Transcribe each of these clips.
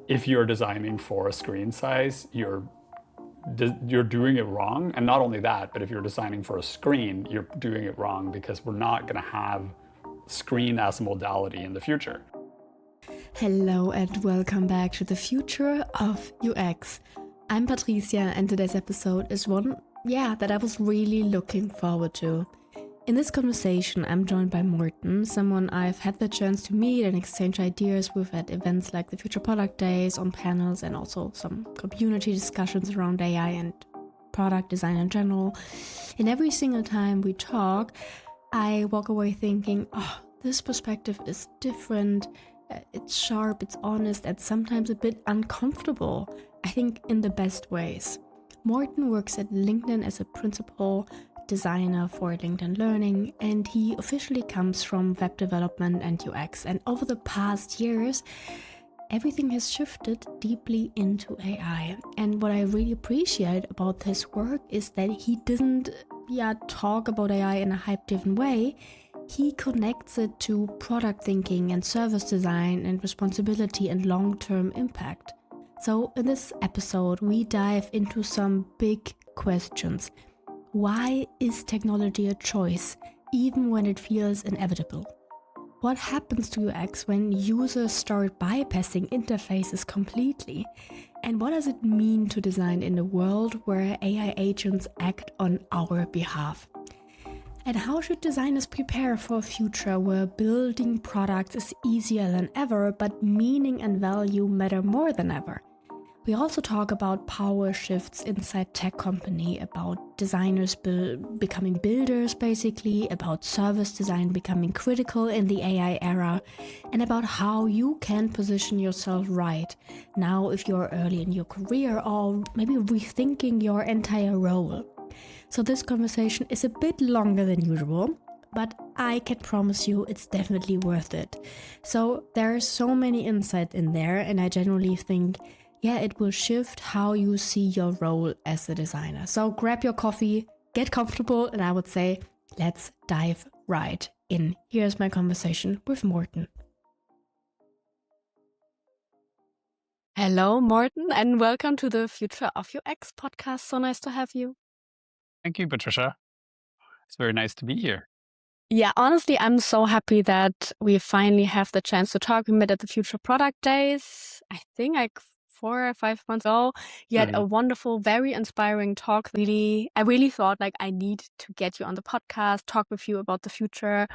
if you're designing for a screen size, you're doing it wrong. And not only that, but if you're designing for a screen, you're doing it wrong because we're not going to have screen as a modality in the future. Hello and welcome back to the future of UX. I'm Patricia and today's episode is one, that I was really looking forward to. In this conversation, I'm joined by Morten, someone I've had the chance to meet and exchange ideas with at events like the Future Product Days, on panels, and also some community discussions around AI and product design in general. And every single time we talk, I walk away thinking, this perspective is different. It's sharp, it's honest, and sometimes a bit uncomfortable. I think in the best ways. Morten works at LinkedIn as a principal designer for LinkedIn Learning, and he officially comes from web development and UX. And over the past years, everything has shifted deeply into AI. And what I really appreciate about his work is that he doesn't talk about AI in a hype-driven way. He connects it to product thinking and service design and responsibility and long-term impact. So in this episode, we dive into some big questions. Why is technology a choice, even when it feels inevitable? What happens to UX when users start bypassing interfaces completely? And what does it mean to design in a world where AI agents act on our behalf? And how should designers prepare for a future where building products is easier than ever, but meaning and value matter more than ever? We also talk about power shifts inside tech company, about designers becoming builders basically, about service design becoming critical in the AI era, and about how you can position yourself right now if you're early in your career or maybe rethinking your entire role. So this conversation is a bit longer than usual, but I can promise you it's definitely worth it. So there are so many insights in there, and I generally think it will shift how you see your role as a designer. So grab your coffee, get comfortable, and I would say, let's dive right in. Here's my conversation with Morten. Hello, Morten, and welcome to the Future of UX podcast. So nice to have you. Thank you, Patricia. It's very nice to be here. Yeah, honestly, I'm so happy that we finally have the chance to talk. We met at the Future Product Days, I think 4 or 5 months ago. You had a wonderful, very inspiring talk. I really thought I need to get you on the podcast, talk with you about the future,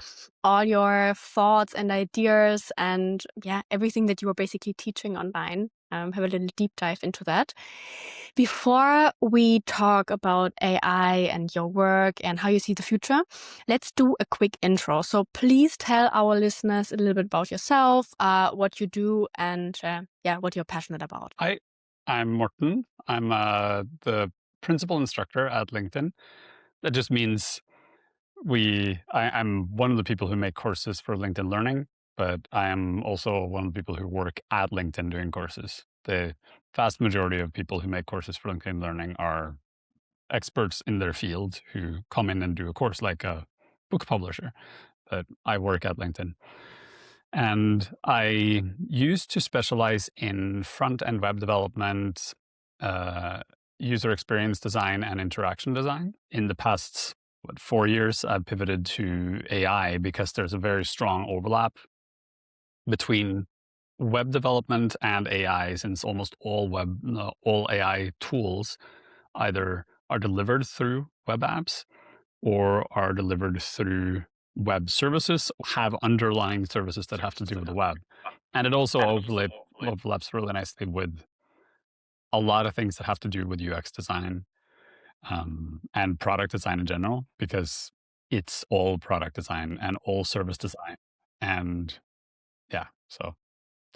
all your thoughts and ideas, and everything that you were basically teaching online. Have a little deep dive into that. Before we talk about AI and your work and how you see the future, let's do a quick intro. So please tell our listeners a little bit about yourself, what you do, and what you're passionate about. I'm Morten. I'm the principal instructor at LinkedIn. That just means I'm one of the people who make courses for LinkedIn Learning, but I am also one of the people who work at LinkedIn doing courses. The vast majority of people who make courses for LinkedIn Learning are experts in their field who come in and do a course like a book publisher. But I work at LinkedIn. And I used to specialize in front-end web development, user experience design, and interaction design. In the past 4 years, I've pivoted to AI because there's a very strong overlap between web development and AI, since almost all AI tools either are delivered through web apps or are delivered through web services, have underlying services that have to do with the web. And it also overlaps really nicely with a lot of things that have to do with UX design and product design in general, because it's all product design and all service design. And so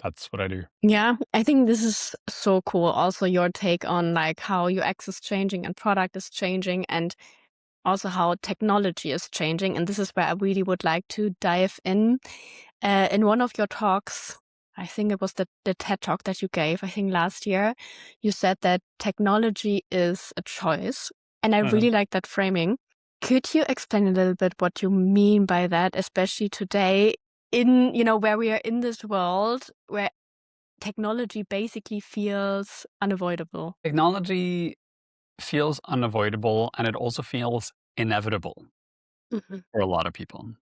that's what I do. Yeah, I think this is so cool. Also, your take on how UX is changing and product is changing, and also how technology is changing. And this is where I really would like to dive in. In one of your talks, I think it was the TED Talk that you gave, I think last year, you said that technology is a choice. And I really like that framing. Could you explain a little bit what you mean by that, especially today in, where we are in this world where technology basically feels unavoidable. Technology feels unavoidable, and it also feels inevitable Mhm. for a lot of people,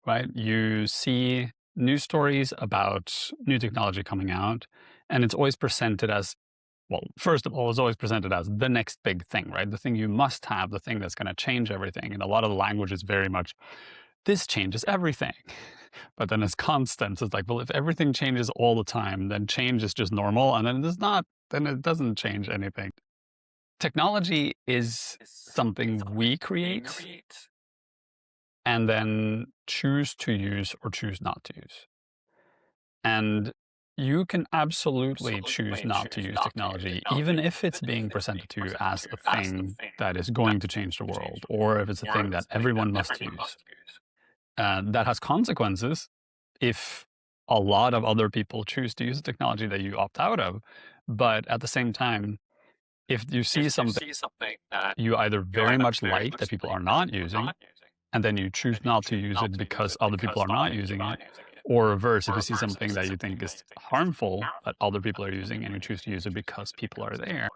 right? You see news stories about new technology coming out, and it's always presented as, well, first of all, it's always presented as the next big thing, right? The thing you must have, the thing that's going to change everything. And a lot of the language is very much, this changes everything. But then it's constant. So it's like, well, if everything changes all the time, then change is just normal. And then it's not, then it doesn't change anything. Technology is something we create and then choose to use or choose not to use. And you can absolutely choose not to use technology, even if it's being presented to you as a thing that is going to change the world, or if it's a thing that everyone must use. That has consequences if a lot of other people choose to use the technology that you opt out of. But at the same time, if you see something you either very much like that people are not using, and then you choose not to use it because other people are not using it, or reverse, if you see something that you think is harmful that other people are using and you choose to use it because people are there,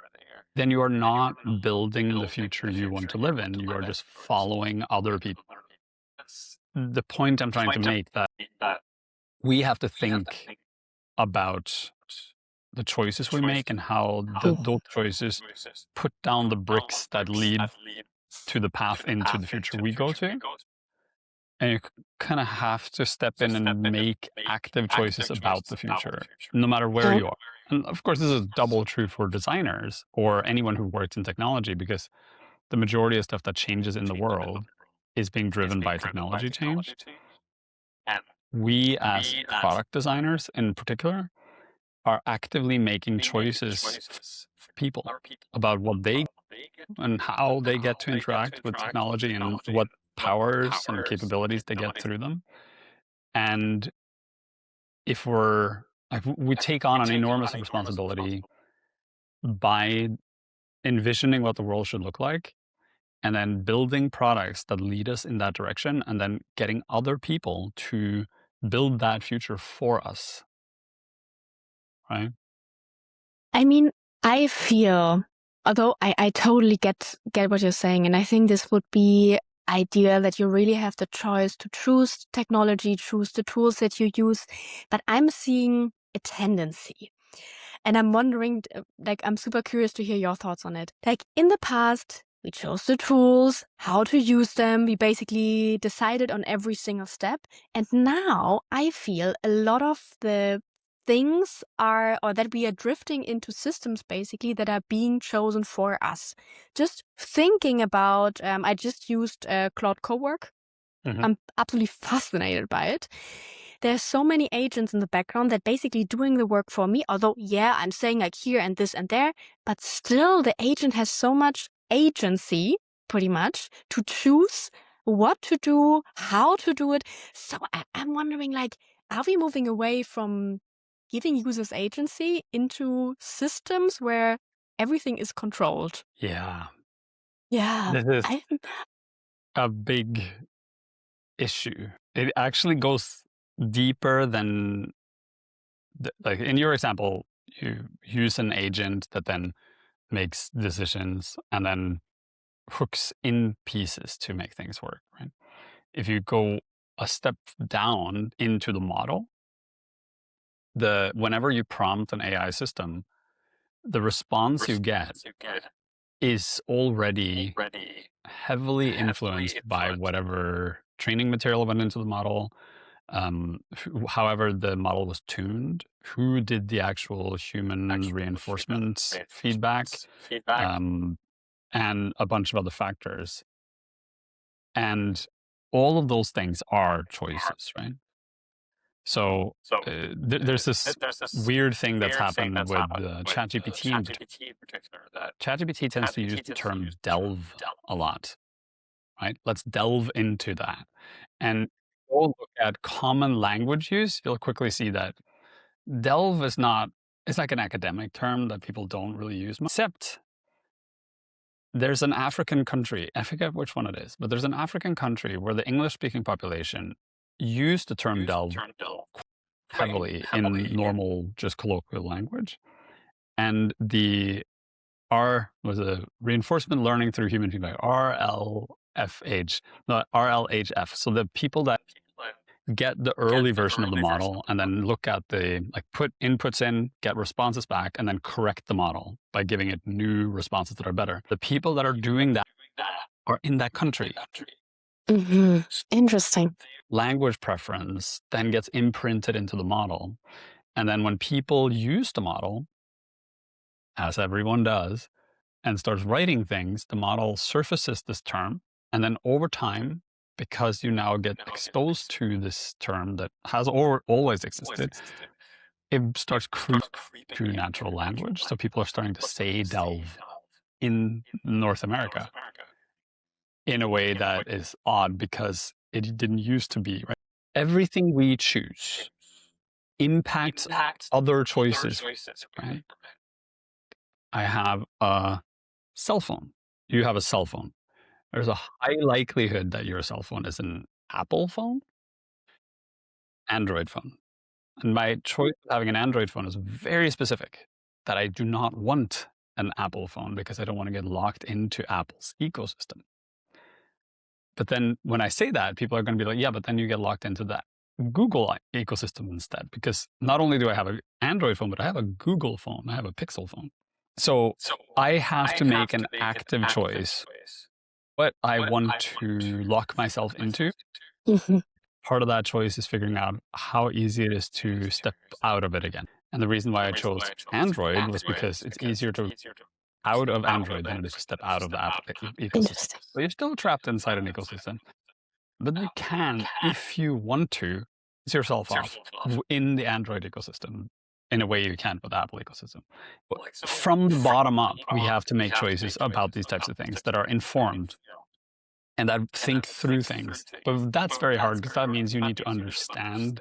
then you are not building the future you want to live in. You are just following other people. The point I'm trying to make that we have to think about the choices we make and how those choices put down the bricks that lead to the path into the future we go to. And you kind of have to step in and make active choices about the future, no matter where Yeah. you are. And of course, this is double true for designers or anyone who works in technology, because the majority of stuff that changes in the world is being driven by technology change. We, as product designers in particular, are actively making choices for people about what they and how they get to interact with technology and what powers and capabilities they get through them. And if we're like, we take on an enormous responsibility by envisioning what the world should look like and then building products that lead us in that direction and then getting other people to build that future for us, right? I mean, I feel, although I totally get what you're saying, and I think this would be ideal that you really have the choice to choose technology, choose the tools that you use. But I'm seeing a tendency. And I'm wondering, like, I'm super curious to hear your thoughts on it. Like, in the past, we chose the tools, how to use them. We basically decided on every single step. And now I feel a lot of the things are, or that we are drifting into systems basically that are being chosen for us. Just thinking about, I just used Claude Cowork. Mhm. I'm absolutely fascinated by it. There's so many agents in the background that basically doing the work for me. Although, yeah, I'm saying like here and this and there, but still the agent has so much agency, pretty much, to choose what to do, how to do it. So I'm wondering, like, are we moving away from giving users agency into systems where everything is controlled? Yeah. Yeah, This is I a big issue. It actually goes deeper than like in your example, you use an agent that then makes decisions and then hooks in pieces to make things work, right? If you go a step down into the model, the whenever you prompt an AI system, the response you get is already heavily influenced by whatever training material went into the model, however the model was tuned, who did the actual human reinforcement feedback, um, and a bunch of other factors. And all of those things are choices, right? So there's this weird thing that's happened with ChatGPT in particular. ChatGPT tends to use the term delve a lot, right? Let's delve into that. And go look at common language use, you'll quickly see that delve is not, it's like an academic term that people don't really use, except there's an African country, I forget which one it is, but there's an African country where the English speaking population use the term delve heavily in normal, just colloquial language. And the R was a reinforcement learning through human feedback, RLFH, no, RLHF. So the people that get the early version of the model and then look at the, like, put inputs in, get responses back, and then correct the model by giving it new responses that are better. The people that are doing that are in that country. Interesting. Language preference then gets imprinted into the model. And then when people use the model, as everyone does, and starts writing things, the model surfaces this term. And then over time, because you now get exposed to this term that has always existed, it starts creeping to natural language. So people are starting to say delve in North America in a way that is odd because it didn't used to be, right? Everything we choose impacts other choices, right? I have a cell phone. You have a cell phone. There's a high likelihood that your cell phone is an Apple phone, Android phone. And my choice of having an Android phone is very specific, that I do not want an Apple phone because I don't want to get locked into Apple's ecosystem. But then when I say that, people are going to be like, yeah, but then you get locked into that Google ecosystem instead. Because not only do I have an Android phone, but I have a Google phone, I have a Pixel phone. So I have to make an active choice what I want to lock myself into. Part of that choice is figuring out how easy it is to step out of it again. And the reason why I chose Android was because it's easier to out of Android than it is to step out of the Apple ecosystem. Interesting. So you're still trapped inside an ecosystem, but you can, if you want to, ease yourself off in the Android ecosystem in a way you can't with the Apple ecosystem. But from the bottom up, we have to make choices about these types of things that are informed and that think through things. But that's very hard because that means you need to understand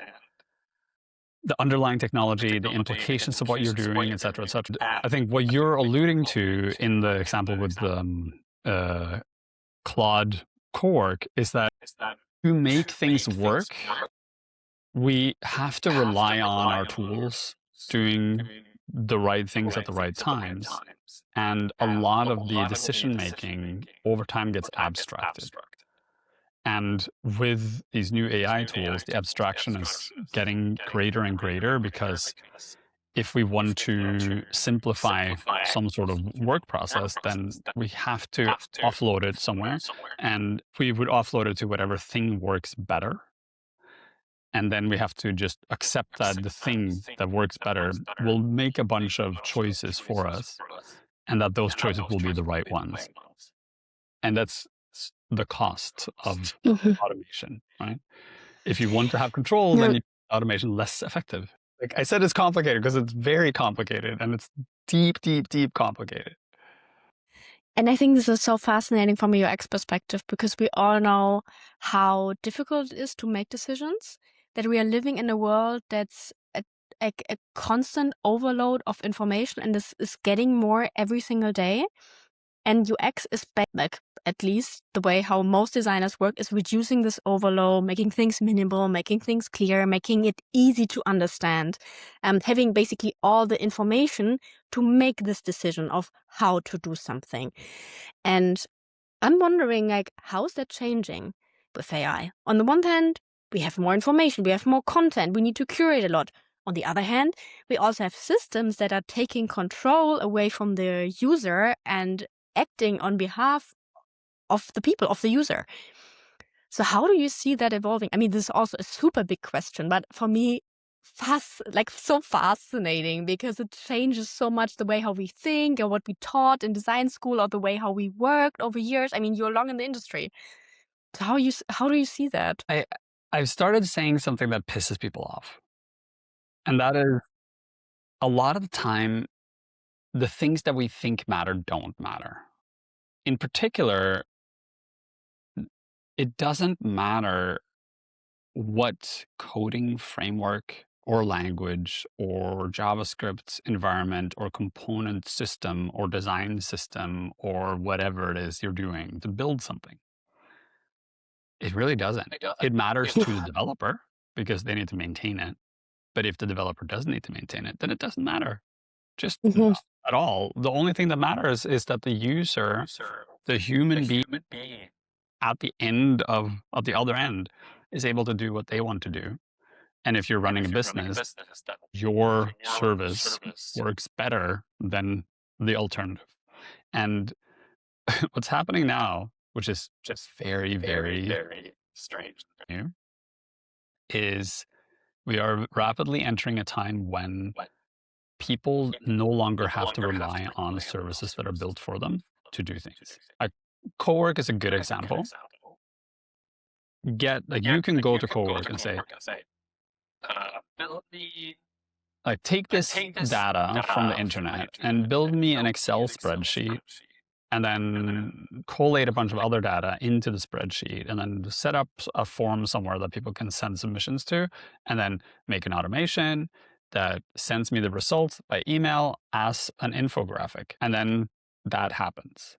the underlying technology, the implications of what you're doing, et cetera, et cetera. I think what you're alluding to in the example with the Claude Cowork is that to make things work, we have to rely on our tools doing the right things at the right times. And a lot of the decision making over time gets abstracted. And with these new AI tools, the abstraction is getting greater and greater because if we want to simplify some sort of work process, then we have to offload it somewhere. And we would offload it to whatever thing works better. And then we have to just accept that the thing that works better will make a bunch of choices for us and that those choices will be the right ones. And that's the cost of automation, right? If you want to have control, then you make automation less effective. Like I said, it's complicated because it's very complicated and it's deep, deep, deep complicated. And I think this is so fascinating from a UX perspective because we all know how difficult it is to make decisions, that we are living in a world that's a constant overload of information and this is getting more every single day. And UX is like, at least the way how most designers work is reducing this overload, making things minimal, making things clear, making it easy to understand, having basically all the information to make this decision of how to do something. And I'm wondering, like, how is that changing with AI? On the one hand, we have more information, we have more content, we need to curate a lot. On the other hand, we also have systems that are taking control away from the user and acting on behalf of the people, of the user. So how do you see that evolving? I mean, this is also a super big question, but for me, so fascinating because it changes so much the way how we think or what we taught in design school or the way how we worked over years. I mean, you're long in the industry. So how do you see that? I've started saying something that pisses people off. And that is a lot of the time, the things that we think matter don't matter. In particular, it doesn't matter what coding framework or language or JavaScript environment or component system or design system or whatever it is you're doing to build something. It really doesn't. It matters to the developer because they need to maintain it. But if the developer doesn't need to maintain it, then it doesn't matter. Just Mhm. not at all. The only thing that matters is that the user, the human being at the end of the other end, is able to do what they want to do. And if you're running a business, your service works better than the alternative. And what's happening now, which is just very, very strange new, is we are rapidly entering a time when people no longer have to rely on services that are built for them to do things. Like Cowork is a good example. You can go to Cowork and say, like, take this data from the internet and build me an Excel spreadsheet and then collate a bunch of other data into the spreadsheet and then set up a form somewhere that people can send submissions to, and then make an automation that sends me the results by email as an infographic. And then that happens.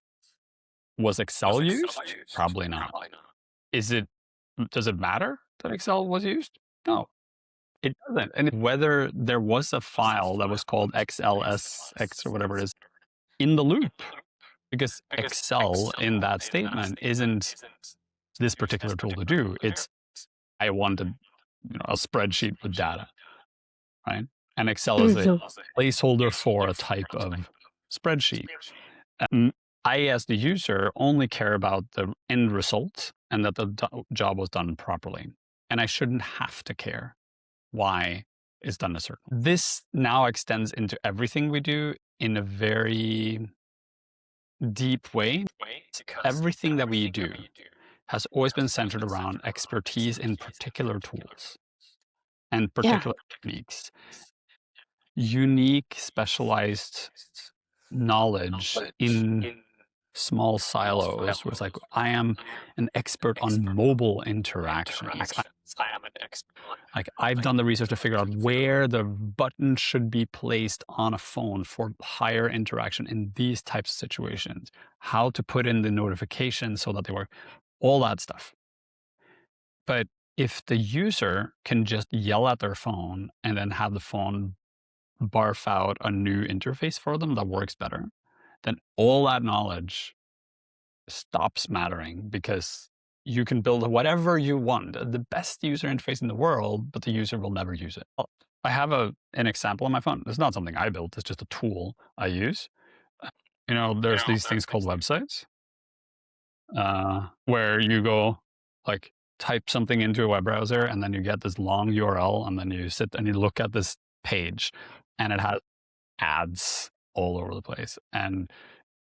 Was Excel used? Probably not. Does it matter that Excel was used? No, it doesn't. And whether there was a file that was called XLSX or whatever it is in the loop, because Excel in that statement isn't this particular tool to do. It's, I wanted, a spreadsheet with data, right? And Excel is a placeholder for a type of spreadsheet. I, as the user, only care about the end result and that the job was done properly. And I shouldn't have to care why it's done a certain. This now extends into everything we do in a very deep way. Everything that we do has always been centered around expertise in particular tools and particular techniques. Unique, specialized knowledge in small silos where it's like, I am an expert on mobile interactions. Like, I've done the research to figure out where the button should be placed on a phone for higher interaction in these types of situations, how to put in the notifications so that they work, all that stuff. But if the user can just yell at their phone and then have the phone barf out a new interface for them that works better, then all that knowledge stops mattering, because you can build whatever you want, the best user interface in the world, but the user will never use it. I have an example on my phone. It's not something I built. It's just a tool I use. There's these things called websites, where you go, like, type something into a web browser and then you get this long URL, and then you sit and you look at this page and it has ads all over the place and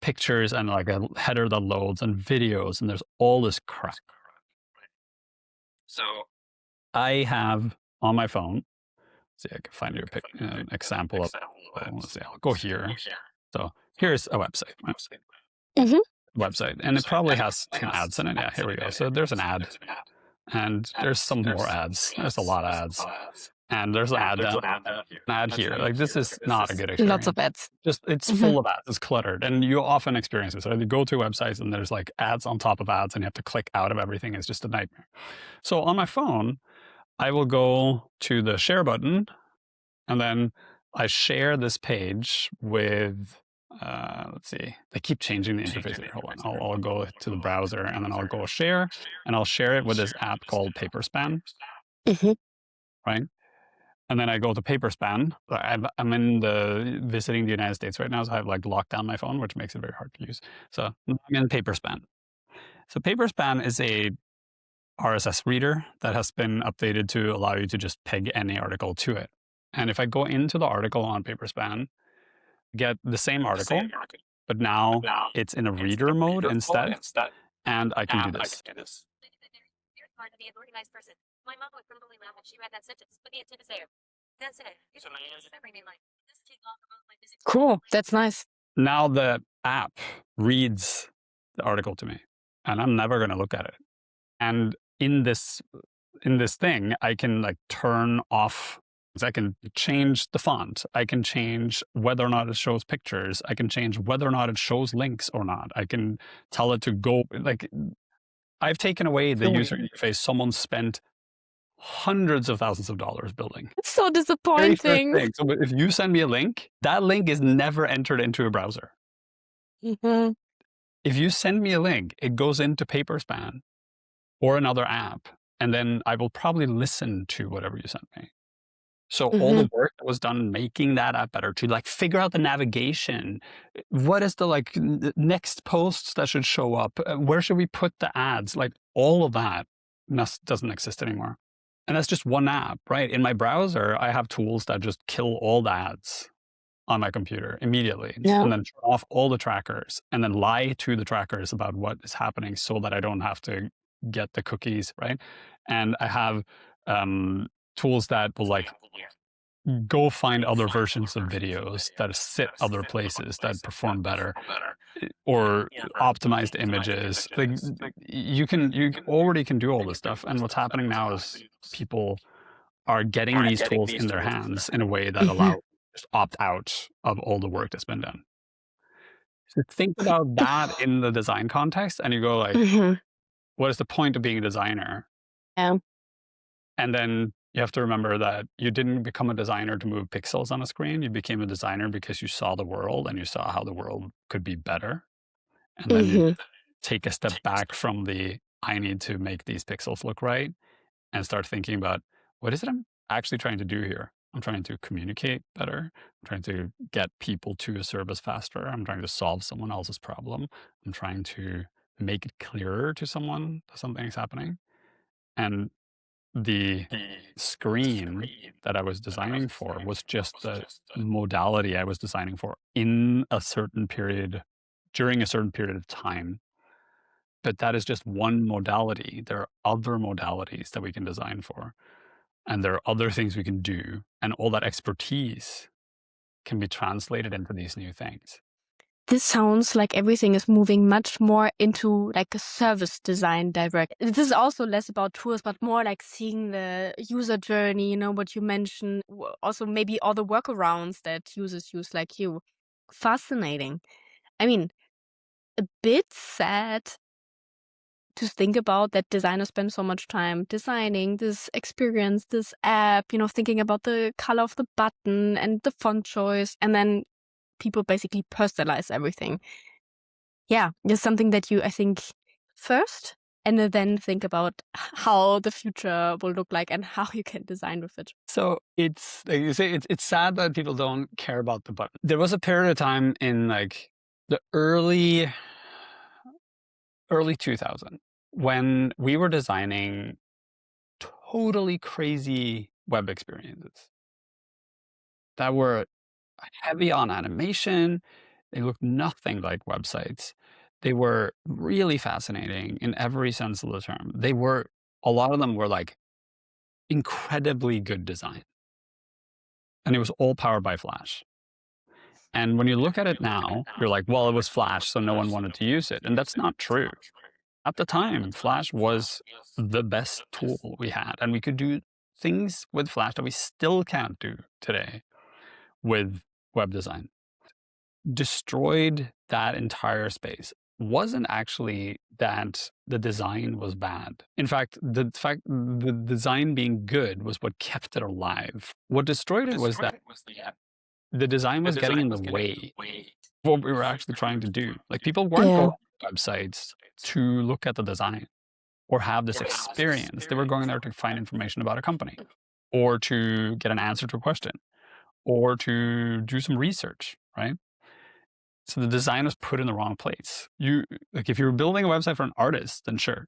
pictures and like a header that loads and videos, and there's all this crap. So I have on my phone, see, I can find you an example of, let's see, I'll go here. So here's a website. Website, and it probably has some ads in it. Yeah, here we go. So there's an ad, and there's some more ads. There's a lot of ads, and there's an ad here. Like, this is not a good experience. Lots of ads. Just, it's full of ads. It's cluttered, and you often experience this. So you go to websites and there's like ads on top of ads, and you have to click out of everything. It's just a nightmare. So on my phone, I will go to the share button, and then I share this page with, let's see, they keep changing the interface here. Hold on, I'll go to the browser, and then I'll go share, and I'll share it with this app called Paperspan, right? And then I go to Paperspan. I'm visiting the United States right now, so I've like locked down my phone, which makes it very hard to use. So I'm in Paperspan. So Paperspan is a RSS reader that has been updated to allow you to just peg any article to it. And if I go into the article on Paperspan, get the same article, but now it's in a reader mode instead, and I can do this. Part to be an organized person. My mom would probably laugh if she read that sentence, but the intent is there. That's it. It's every main line. This take long about my physics. Cool. That's nice. Now the app reads the article to me, and I'm never going to look at it. And in this thing, I can like turn off. I can change the font. I can change whether or not it shows pictures. I can change whether or not it shows links or not. I can tell it to go, like, I've taken away the user interface someone spent hundreds of thousands of dollars building. It's so Very first disappointing. thing. So if you send me a link, that link is never entered into a browser. Mhm. If you send me a link, it goes into Paperspan or another app, and then I will probably listen to whatever you sent me. So all the Mhm. work that was done making that app better, to like figure out the navigation, what is the like next posts that should show up, where should we put the ads, like all of that doesn't exist anymore. And that's just one app, right? In my browser, I have tools that just kill all the ads on my computer immediately, Yeah. and then turn off all the trackers, and then lie to the trackers about what is happening so that I don't have to get the cookies, right? And I have tools that will like go find other versions of videos that sit other places that perform better, or optimized images. Like you already can do all this stuff, and what's happening now is people are getting these tools in their hands in a way that Mhm. allow just opt out of all the work that's been done. So think about that in the design context, and you go like, Mhm. what is the point of being a designer? Yeah. And then you have to remember that you didn't become a designer to move pixels on a screen. You became a designer because you saw the world and you saw how the world could be better. And then you Mhm. take a step back from the I need to make these pixels look right and start thinking about what is it I'm actually trying to do here? I'm trying to communicate better. I'm trying to get people to a service faster. I'm trying to solve someone else's problem. I'm trying to make it clearer to someone that something is happening. And the screen that I was designing for was just the modality I was designing for in a certain period, during a certain period of time. But that is just one modality. There are other modalities that we can design for, and there are other things we can do, and all that expertise can be translated into these new things. This sounds like everything is moving much more into like a service design direct. This is also less about tools, but more like seeing the user journey, what you mentioned. Also, maybe all the workarounds that users use, like you. Fascinating. I mean, a bit sad to think about that designers spend so much time designing this experience, this app, thinking about the color of the button and the font choice, and then people basically personalize everything. Yeah, just something that you, I think, first, and then think about how the future will look like and how you can design with it. So it's like you say, it's sad that people don't care about the button. There was a period of time in like the early 2000 when we were designing totally crazy web experiences that were heavy on animation. They looked nothing like websites. They were really fascinating in every sense of the term. A lot of them were like incredibly good design. And it was all powered by Flash. And when you look at it now, you're like, well, it was Flash, so no one wanted to use it. And that's not true. At the time, Flash was the best tool we had. And we could do things with Flash that we still can't do today with web design. Destroyed that entire space wasn't actually that the design was bad. In fact, the design being good was what kept it alive. What destroyed it was that the design was getting in the way of what we were actually trying to do. Like people weren't Yeah. going to websites to look at the design or have this experience. They were going there to find information about a company or to get an answer to a question or to do some research, right? So the design was put in the wrong place. If you're building a website for an artist, then sure.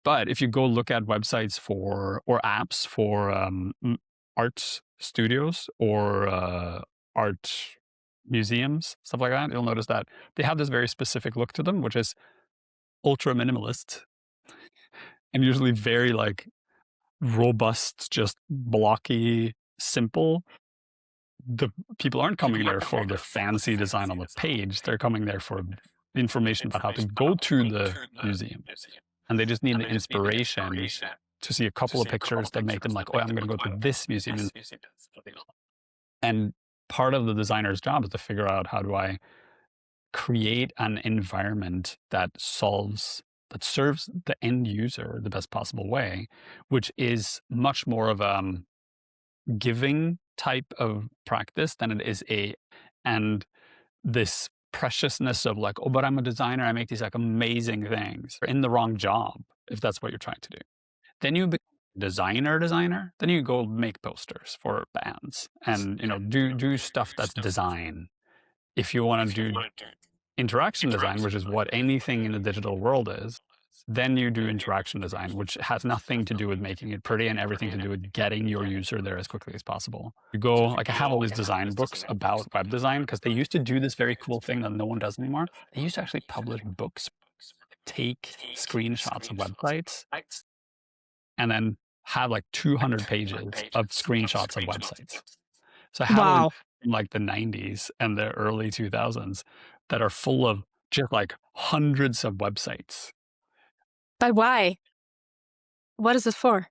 But if you go look at websites or apps for art studios or art museums, stuff like that, you'll notice that they have this very specific look to them, which is ultra minimalist and usually very like robust, just blocky, simple. The people aren't coming there for the fancy design on the page. They're coming there for the information about how to go to the museum. And they just need the inspiration to see a couple of pictures that make them like, oh, I'm going to go to this museum. And part of the designer's job is to figure out how do I create an environment that solves that serves the end user the best possible way, which is much more of a giving type of practice than it is and this preciousness of like, oh, but I'm a designer, I make these like amazing things. You're in the wrong job if that's what you're trying to do. Then you become a designer, then you go make posters for bands and do stuff that's design. If you want to do interaction design, which is what anything in the digital world is, then you do interaction design, which has nothing to do with making it pretty and everything to do with getting your user there as quickly as possible. You go, like I have all these design books about web design because they used to do this very cool thing that no one does anymore. They used to actually publish books, take screenshots of websites, and then have like 200 pages of screenshots of websites. So I have Wow. from like the 90s and the early 2000s that are full of just like hundreds of websites. But why? What is it for?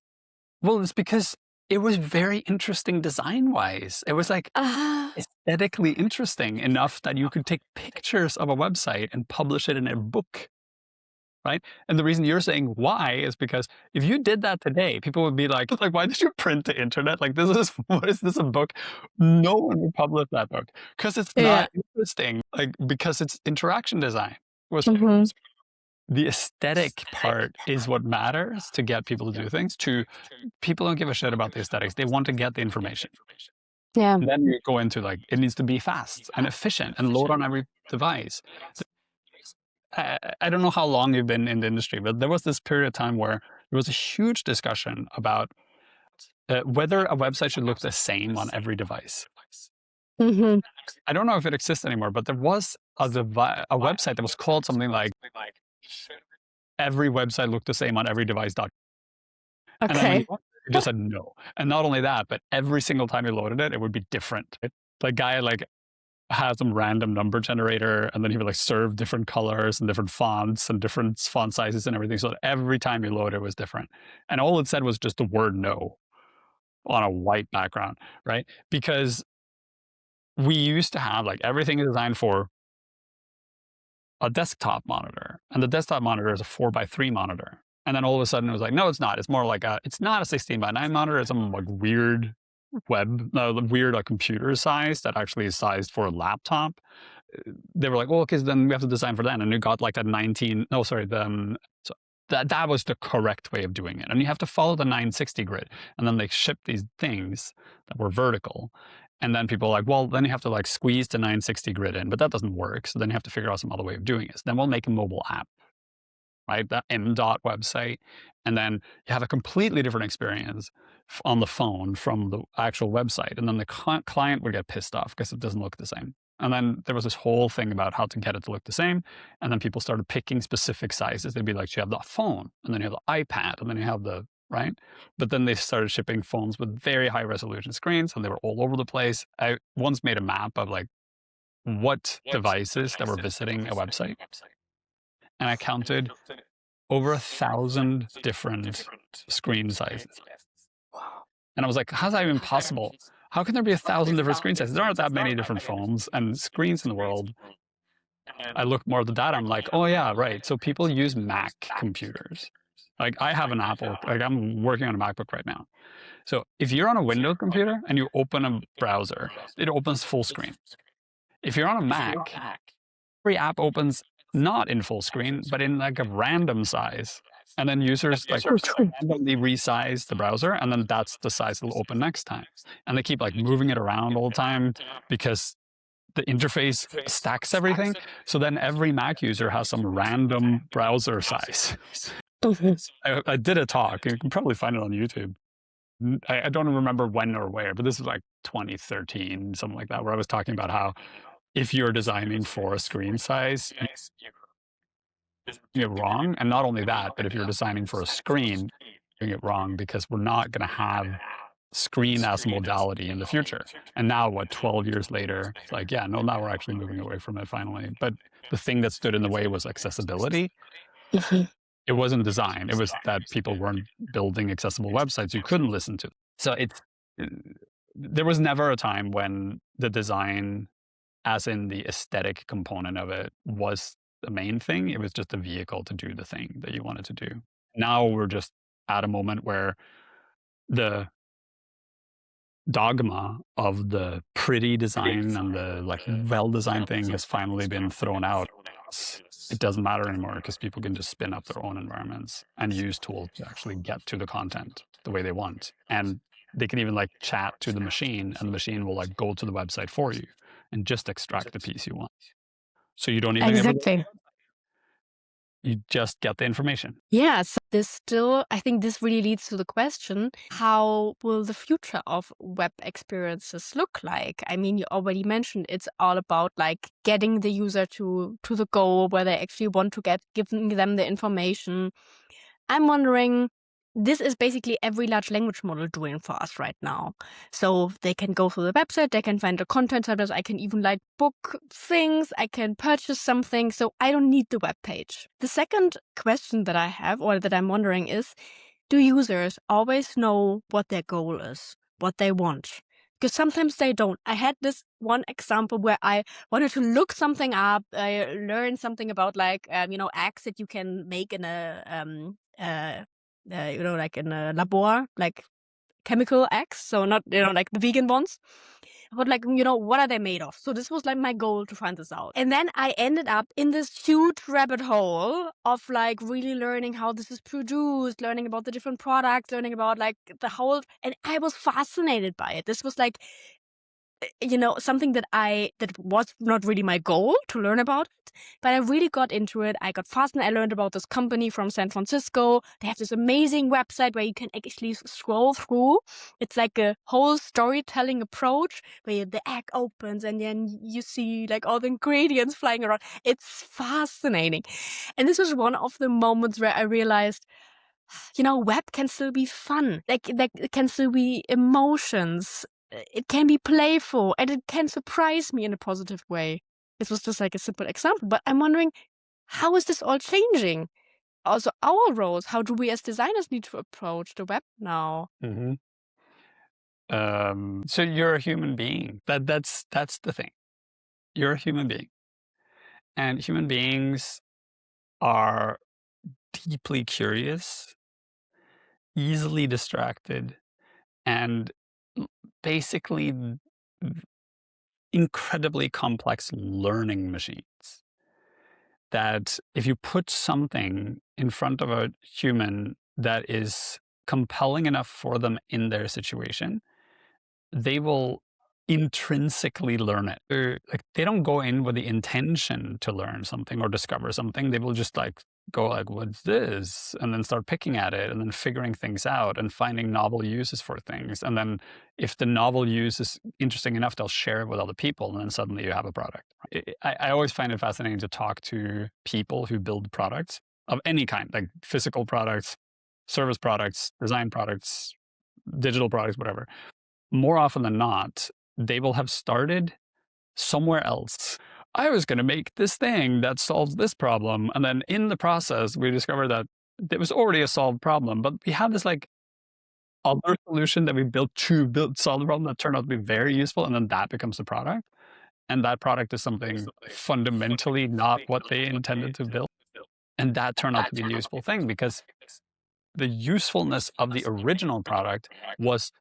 Well, it's because it was very interesting design-wise. It was like aesthetically interesting enough that you could take pictures of a website and publish it in a book, right? And the reason you're saying why is because if you did that today, people would be like, why did you print the internet? Like, what is this, a book? No one would publish that book because it's not interesting, like, because it's interaction design. Mhm. The aesthetic part is what matters to get people to do things. People don't give a shit about the aesthetics. They want to get the information. Yeah. And then you go into like, it needs to be fast and efficient and load on every device. I don't know how long you've been in the industry, but there was this period of time where there was a huge discussion about whether a website should look the same on every device. Mhm. I don't know if it exists anymore, but there was a website that was called something like every website looked the same on every device. And then when Okay. you just said no. And not only that, but every single time you loaded it, it would be different. The guy like had some random number generator, and then he would like serve different colors and different fonts and different font sizes and everything. So that every time you load it was different. And all it said was just the word no on a white background, right? Because we used to have like everything is designed for a desktop monitor, and the desktop monitor is a 4x3 monitor. And then all of a sudden it was like, no, it's not. It's more like it's not a 16:9 monitor. It's some like weird weird computer size that actually is sized for a laptop. They were like, well, because then we have to design for that. And it got like a 19, no, sorry, so that was the correct way of doing it. And you have to follow the 960 grid. And then they shipped these things that were vertical. And then people are like, well, then you have to like squeeze the 960 grid in, but that doesn't work. So then you have to figure out some other way of doing it. So then we'll make a mobile app, right? That M.dot website. And then you have a completely different experience on the phone from the actual website. And then the client would get pissed off because it doesn't look the same. And then there was this whole thing about how to get it to look the same. And then people started picking specific sizes. They'd be like, you have the phone, and then you have the iPad, and then you have the, right? But then they started shipping phones with very high resolution screens, and they were all over the place. I once made a map of like what devices that were visiting a website. And I counted over 1,000 different screen sizes. And I was like, how's that even possible? How can there be 1,000 different screen sizes? There aren't that many different phones and screens in the world. I looked more at the data. I'm like, oh yeah, right. So people use Mac computers. Like I have an Apple, like I'm working on a MacBook right now. So if you're on a Windows computer and you open a browser, it opens full screen. If you're on a Mac, every app opens not in full screen, but in like a random size. And then users like randomly resize the browser, and then that's the size it'll open next time. And they keep like moving it around all the time because the interface stacks everything. So then every Mac user has some random browser size. I did a talk. You can probably find it on YouTube. I don't remember when or where, but this is like 2013, something like that, where I was talking about how if you're designing for a screen size, you're doing it wrong. And not only that, but if you're designing for a screen, you're doing it wrong because we're not going to have screen as a modality in the future. And now, 12 years later, it's like, yeah, no, now we're actually moving away from it finally. But the thing that stood in the way was accessibility. It wasn't design. It was that people weren't building accessible websites you couldn't listen to. So there was never a time when the design, as in the aesthetic component of it, was the main thing. It was just a vehicle to do the thing that you wanted to do. Now we're just at a moment where the dogma of the pretty design and the like well-designed thing has finally been thrown out. It doesn't matter anymore because people can just spin up their own environments and use tools to actually get to the content the way they want. And they can even like chat to the machine, and the machine will like go to the website for you and just extract the piece you want. So you don't even ever, Exactly. you just get the information. Yeah, so I think this really leads to the question, how will the future of web experiences look like? I mean, you already mentioned it's all about like getting the user to the goal where they actually want to get, giving them the information. I'm wondering, this is basically every large language model doing for us right now. So they can go through the website, they can find the content subjects, I can even like book things, I can purchase something. So I don't need the web page. The second question that I have, or that I'm wondering, is, do users always know what their goal is, what they want? Because sometimes they don't. I had this one example where I wanted to look something up. I learned something about like, eggs that you can make in like in a labor, like chemical eggs. So not, like the vegan ones. But like, what are they made of? So this was like my goal to find this out. And then I ended up in this huge rabbit hole of like really learning how this is produced, learning about the different products, learning about like the whole, and I was fascinated by it. This was like, something that was not really my goal to learn about it, but I really got into it. I got fascinated. I learned about this company from San Francisco. They have this amazing website where you can actually scroll through. It's like a whole storytelling approach where the egg opens and then you see like all the ingredients flying around. It's fascinating. And this was one of the moments where I realized, web can still be fun. Like it can still be emotions. It can be playful, and it can surprise me in a positive way. This was just like a simple example, but I'm wondering, how is this all changing? Also, our roles, how do we as designers need to approach the web now? Mm-hmm. So you're a human being. That's the thing. You're a human being, and human beings are deeply curious, easily distracted, and basically incredibly complex learning machines. That if you put something in front of a human that is compelling enough for them in their situation, they will intrinsically learn it. They don't go in with the intention to learn something or discover something. They will just like go like, what's this? And then start picking at it and then figuring things out and finding novel uses for things. And then if the novel use is interesting enough, they'll share it with other people. And then suddenly you have a product. I always find it fascinating to talk to people who build products of any kind, like physical products, service products, design products, digital products, whatever. More often than not, they will have started somewhere else. I was going to make this thing that solves this problem. And then in the process, we discovered that it was already a solved problem, but we have this like other solution that we built to solve the problem that turned out to be very useful. And then that becomes the product. And that product is something fundamentally not what they intended to build. And that turned out to be the useful thing because the usefulness of the original product was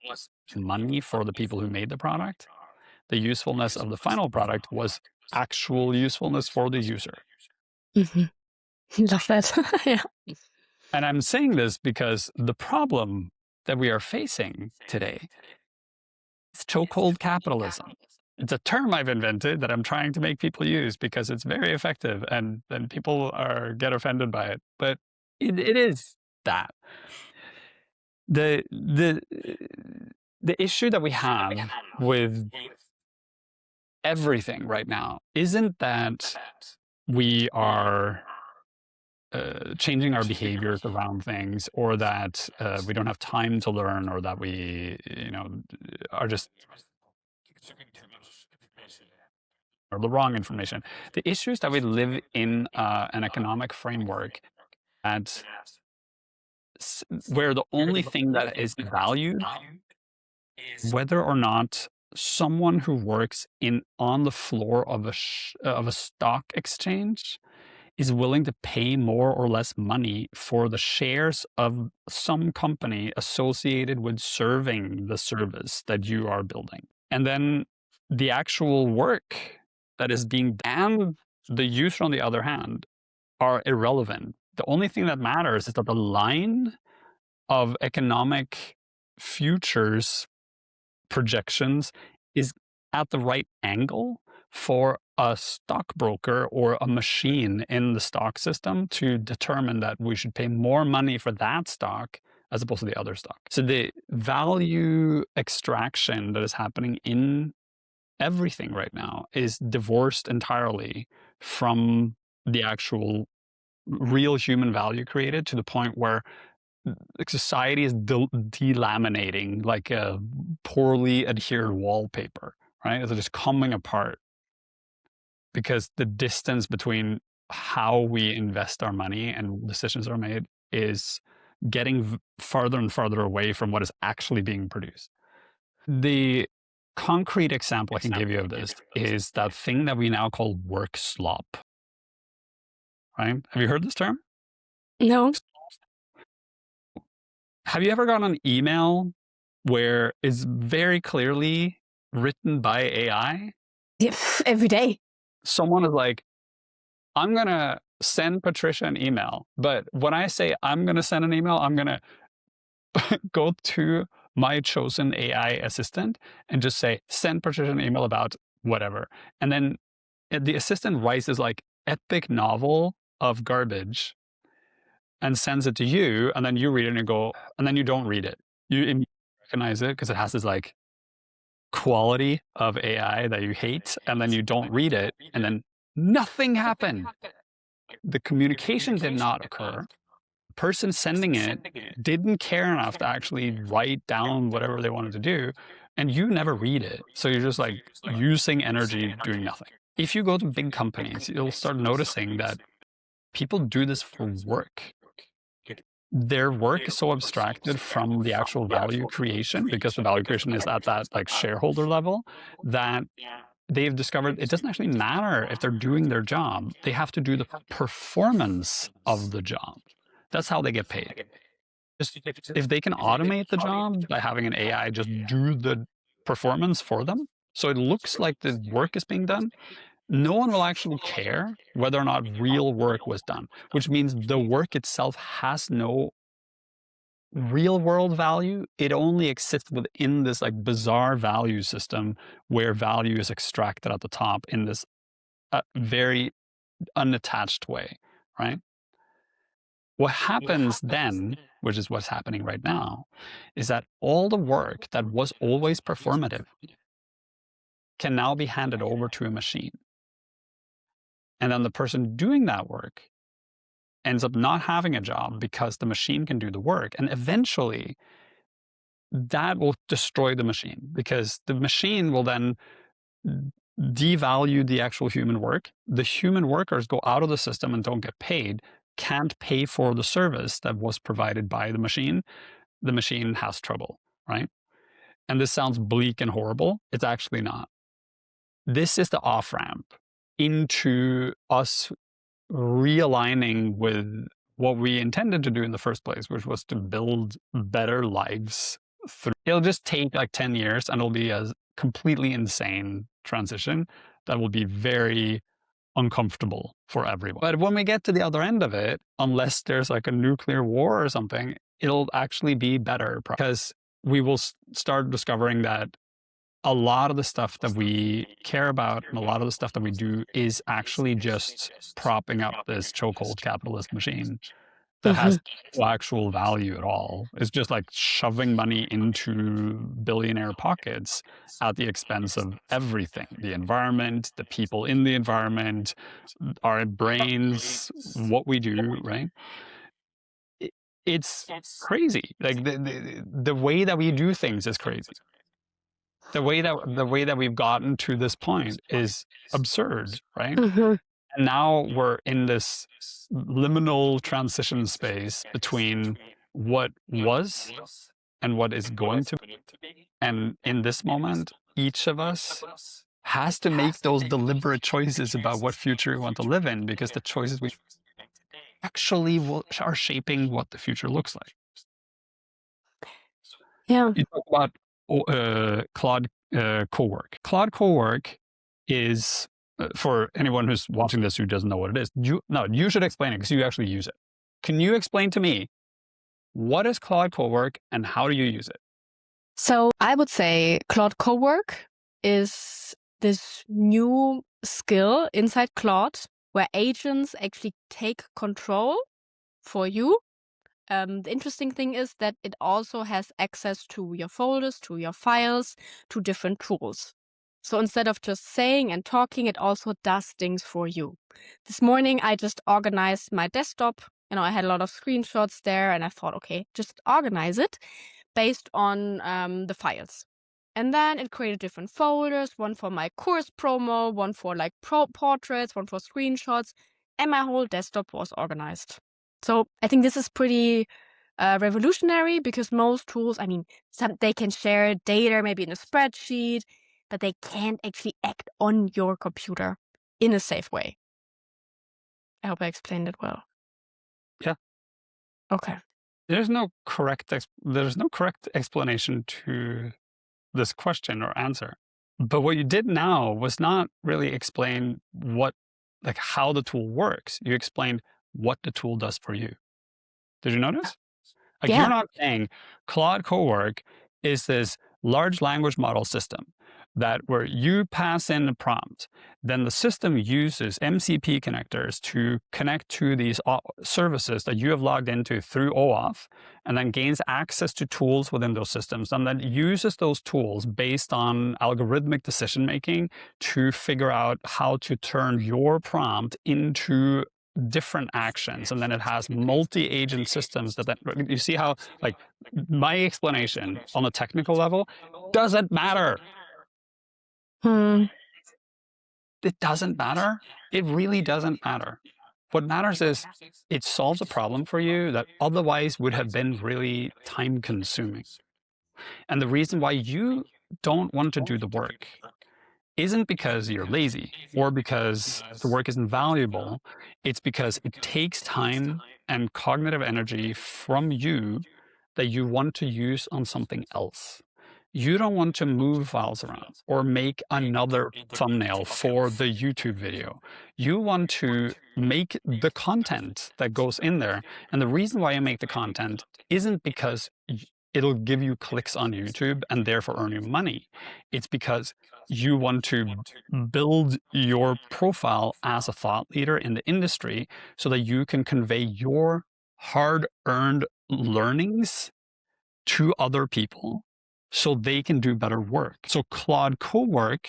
money for the people who made the product. The usefulness of the final product was actual usefulness for the user. Love that. Yeah. And I'm saying this because the problem that we are facing today is chokehold capitalism. It's a term I've invented that I'm trying to make people use because it's very effective, and then people get offended by it. But it is that. The issue that we have with everything right now isn't that we are changing our behaviors around things, or that we don't have time to learn, or that we, are just or the wrong information. The issue is that we live in an economic framework that where the only thing that is valued, whether or not someone who works on the floor of a stock exchange is willing to pay more or less money for the shares of some company associated with serving the service that you are building. And then the actual work that is being done, and the user, on the other hand, are irrelevant. The only thing that matters is that the line of economic futures projections is at the right angle for a stockbroker or a machine in the stock system to determine that we should pay more money for that stock as opposed to the other stock. So the value extraction that is happening in everything right now is divorced entirely from the actual real human value created, to the point where society is delaminating like a poorly adhered wallpaper, right? It's just coming apart because the distance between how we invest our money and decisions are made is getting farther and farther away from what is actually being produced. The concrete example I can give you of this is that thing that we now call work slop, right? Have you heard this term? No. Have you ever gotten an email where it's very clearly written by AI? Yeah, every day. Someone is like, I'm going to send Patricia an email. But when I say I'm going to send an email, I'm going to go to my chosen AI assistant and just say, send Patricia an email about whatever. And then the assistant writes this like epic novel of garbage and sends it to you, and then you read it and you go, and then you don't read it. You immediately recognize it because it has this like quality of AI that you hate, and then you don't read it, and then nothing happened. The communication did not occur. The person sending it didn't care enough to actually write down whatever they wanted to do, and you never read it. So you're just like using energy doing nothing. If you go to big companies, you'll start noticing that people do this for work. Their work is so abstracted from the actual value creation, because the value creation is at that like shareholder level, that they've discovered it doesn't actually matter if they're doing their job. They have to do the performance of the job. That's how they get paid. If they can automate the job by having an AI just do the performance for them, so it looks like the work is being done, no one will actually care whether or not real work was done, which means the work itself has no real world value. It only exists within this like bizarre value system where value is extracted at the top in this very unattached way, right? What happens then, which is what's happening right now, is that all the work that was always performative can now be handed over to a machine. And then the person doing that work ends up not having a job because the machine can do the work. And eventually, that will destroy the machine, because the machine will then devalue the actual human work. The human workers go out of the system and don't get paid, can't pay for the service that was provided by the machine. The machine has trouble, right? And this sounds bleak and horrible. It's actually not. This is the off-ramp into us realigning with what we intended to do in the first place, which was to build better lives. It'll just take like 10 years, and it'll be a completely insane transition that will be very uncomfortable for everyone. But when we get to the other end of it, unless there's like a nuclear war or something, it'll actually be better, because we will start discovering that a lot of the stuff that we care about and a lot of the stuff that we do is actually just propping up this chokehold capitalist machine that has no actual value at all. It's just like shoving money into billionaire pockets at the expense of everything: the environment, the people in the environment, our brains, what we do, right? It's crazy. Like the way that we do things is crazy. The way that we've gotten to this point is absurd, right? And now we're in this liminal transition space between what was and what is going to be. And in this moment, each of us has to make those deliberate choices about what future we want to live in, because the choices we actually are shaping what the future looks like. Yeah. You talk about Claude Cowork. Claude Cowork is, for anyone who's watching this who doesn't know what it is, you should explain it because you actually use it. Can you explain to me, what is Claude Cowork and how do you use it? So I would say Claude Cowork is this new skill inside Claude where agents actually take control for you. The interesting thing is that it also has access to your folders, to your files, to different tools. So instead of just saying and talking, it also does things for you. This morning, I just organized my desktop. I had a lot of screenshots there, and I thought, okay, just organize it based on the files. And then it created different folders, one for my course promo, one for like portraits, one for screenshots, and my whole desktop was organized. So I think this is pretty revolutionary because most tools, they can share data maybe in a spreadsheet, but they can't actually act on your computer in a safe way. I hope I explained it well. Yeah. Okay. There's no correct explanation to this question or answer. But what you did now was not really explain how the tool works. You explained what the tool does for you. Did you notice? Yeah. You're not saying Claude Cowork is this large language model system where you pass in a prompt, then the system uses MCP connectors to connect to these services that you have logged into through OAuth, and then gains access to tools within those systems, and then uses those tools based on algorithmic decision making to figure out how to turn your prompt into different actions. And then it has multi-agent systems that you see how, my explanation on a technical level doesn't matter. It doesn't matter. It really doesn't matter. What matters is it solves a problem for you that otherwise would have been really time consuming. And the reason why you don't want to do the work isn't because you're lazy or because the work isn't valuable. It's because it takes time and cognitive energy from you that you want to use on something else. You don't want to move files around or make another thumbnail for the YouTube video. You want to make the content that goes in there. And the reason why you make the content isn't because it'll give you clicks on YouTube and therefore earn you money. It's because you want to build your profile as a thought leader in the industry so that you can convey your hard-earned learnings to other people so they can do better work. So Claude Cowork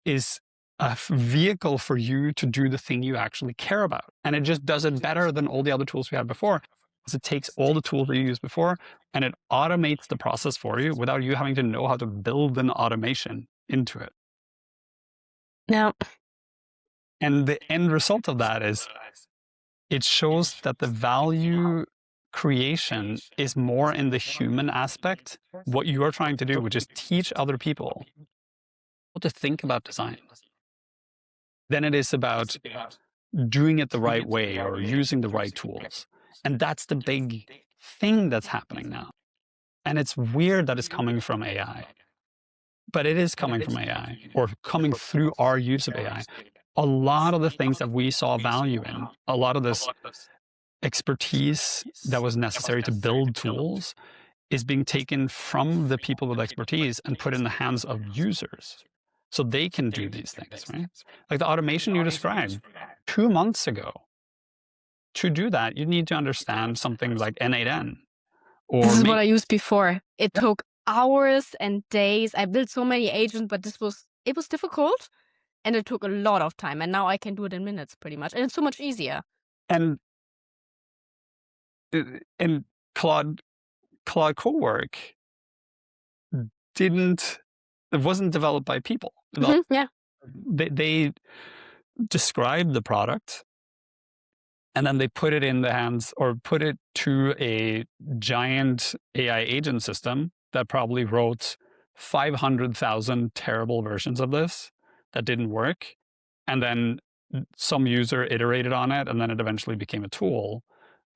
is a vehicle for you to do the thing you actually care about. And it just does it better than all the other tools we had before. Because it takes all the tools that you used before and it automates the process for you without you having to know how to build an automation into it. Now, and the end result of that is it shows that the value creation is more in the human aspect, what you are trying to do, which is teach other people how to think about design, than it is about doing it the right way or using the right tools. And that's the big thing that's happening now. And it's weird that it's coming from AI. But it is coming from AI, or coming through our use of AI. A lot of the things that we saw value in, a lot of this expertise that was necessary to build tools is being taken from the people with expertise and put in the hands of users so they can do these things, right? Like the automation you described 2 months ago. To do that, you need to understand something like N8N. This is what I used before. It took hours and days. I built so many agents, but it was difficult and it took a lot of time. And now I can do it in minutes pretty much. And it's so much easier. And Claude Cowork it wasn't developed by people. Yeah. They described the product and then they put it in the hands or put it to a giant AI agent system that probably wrote 500,000 terrible versions of this that didn't work, and then some user iterated on it, and then it eventually became a tool,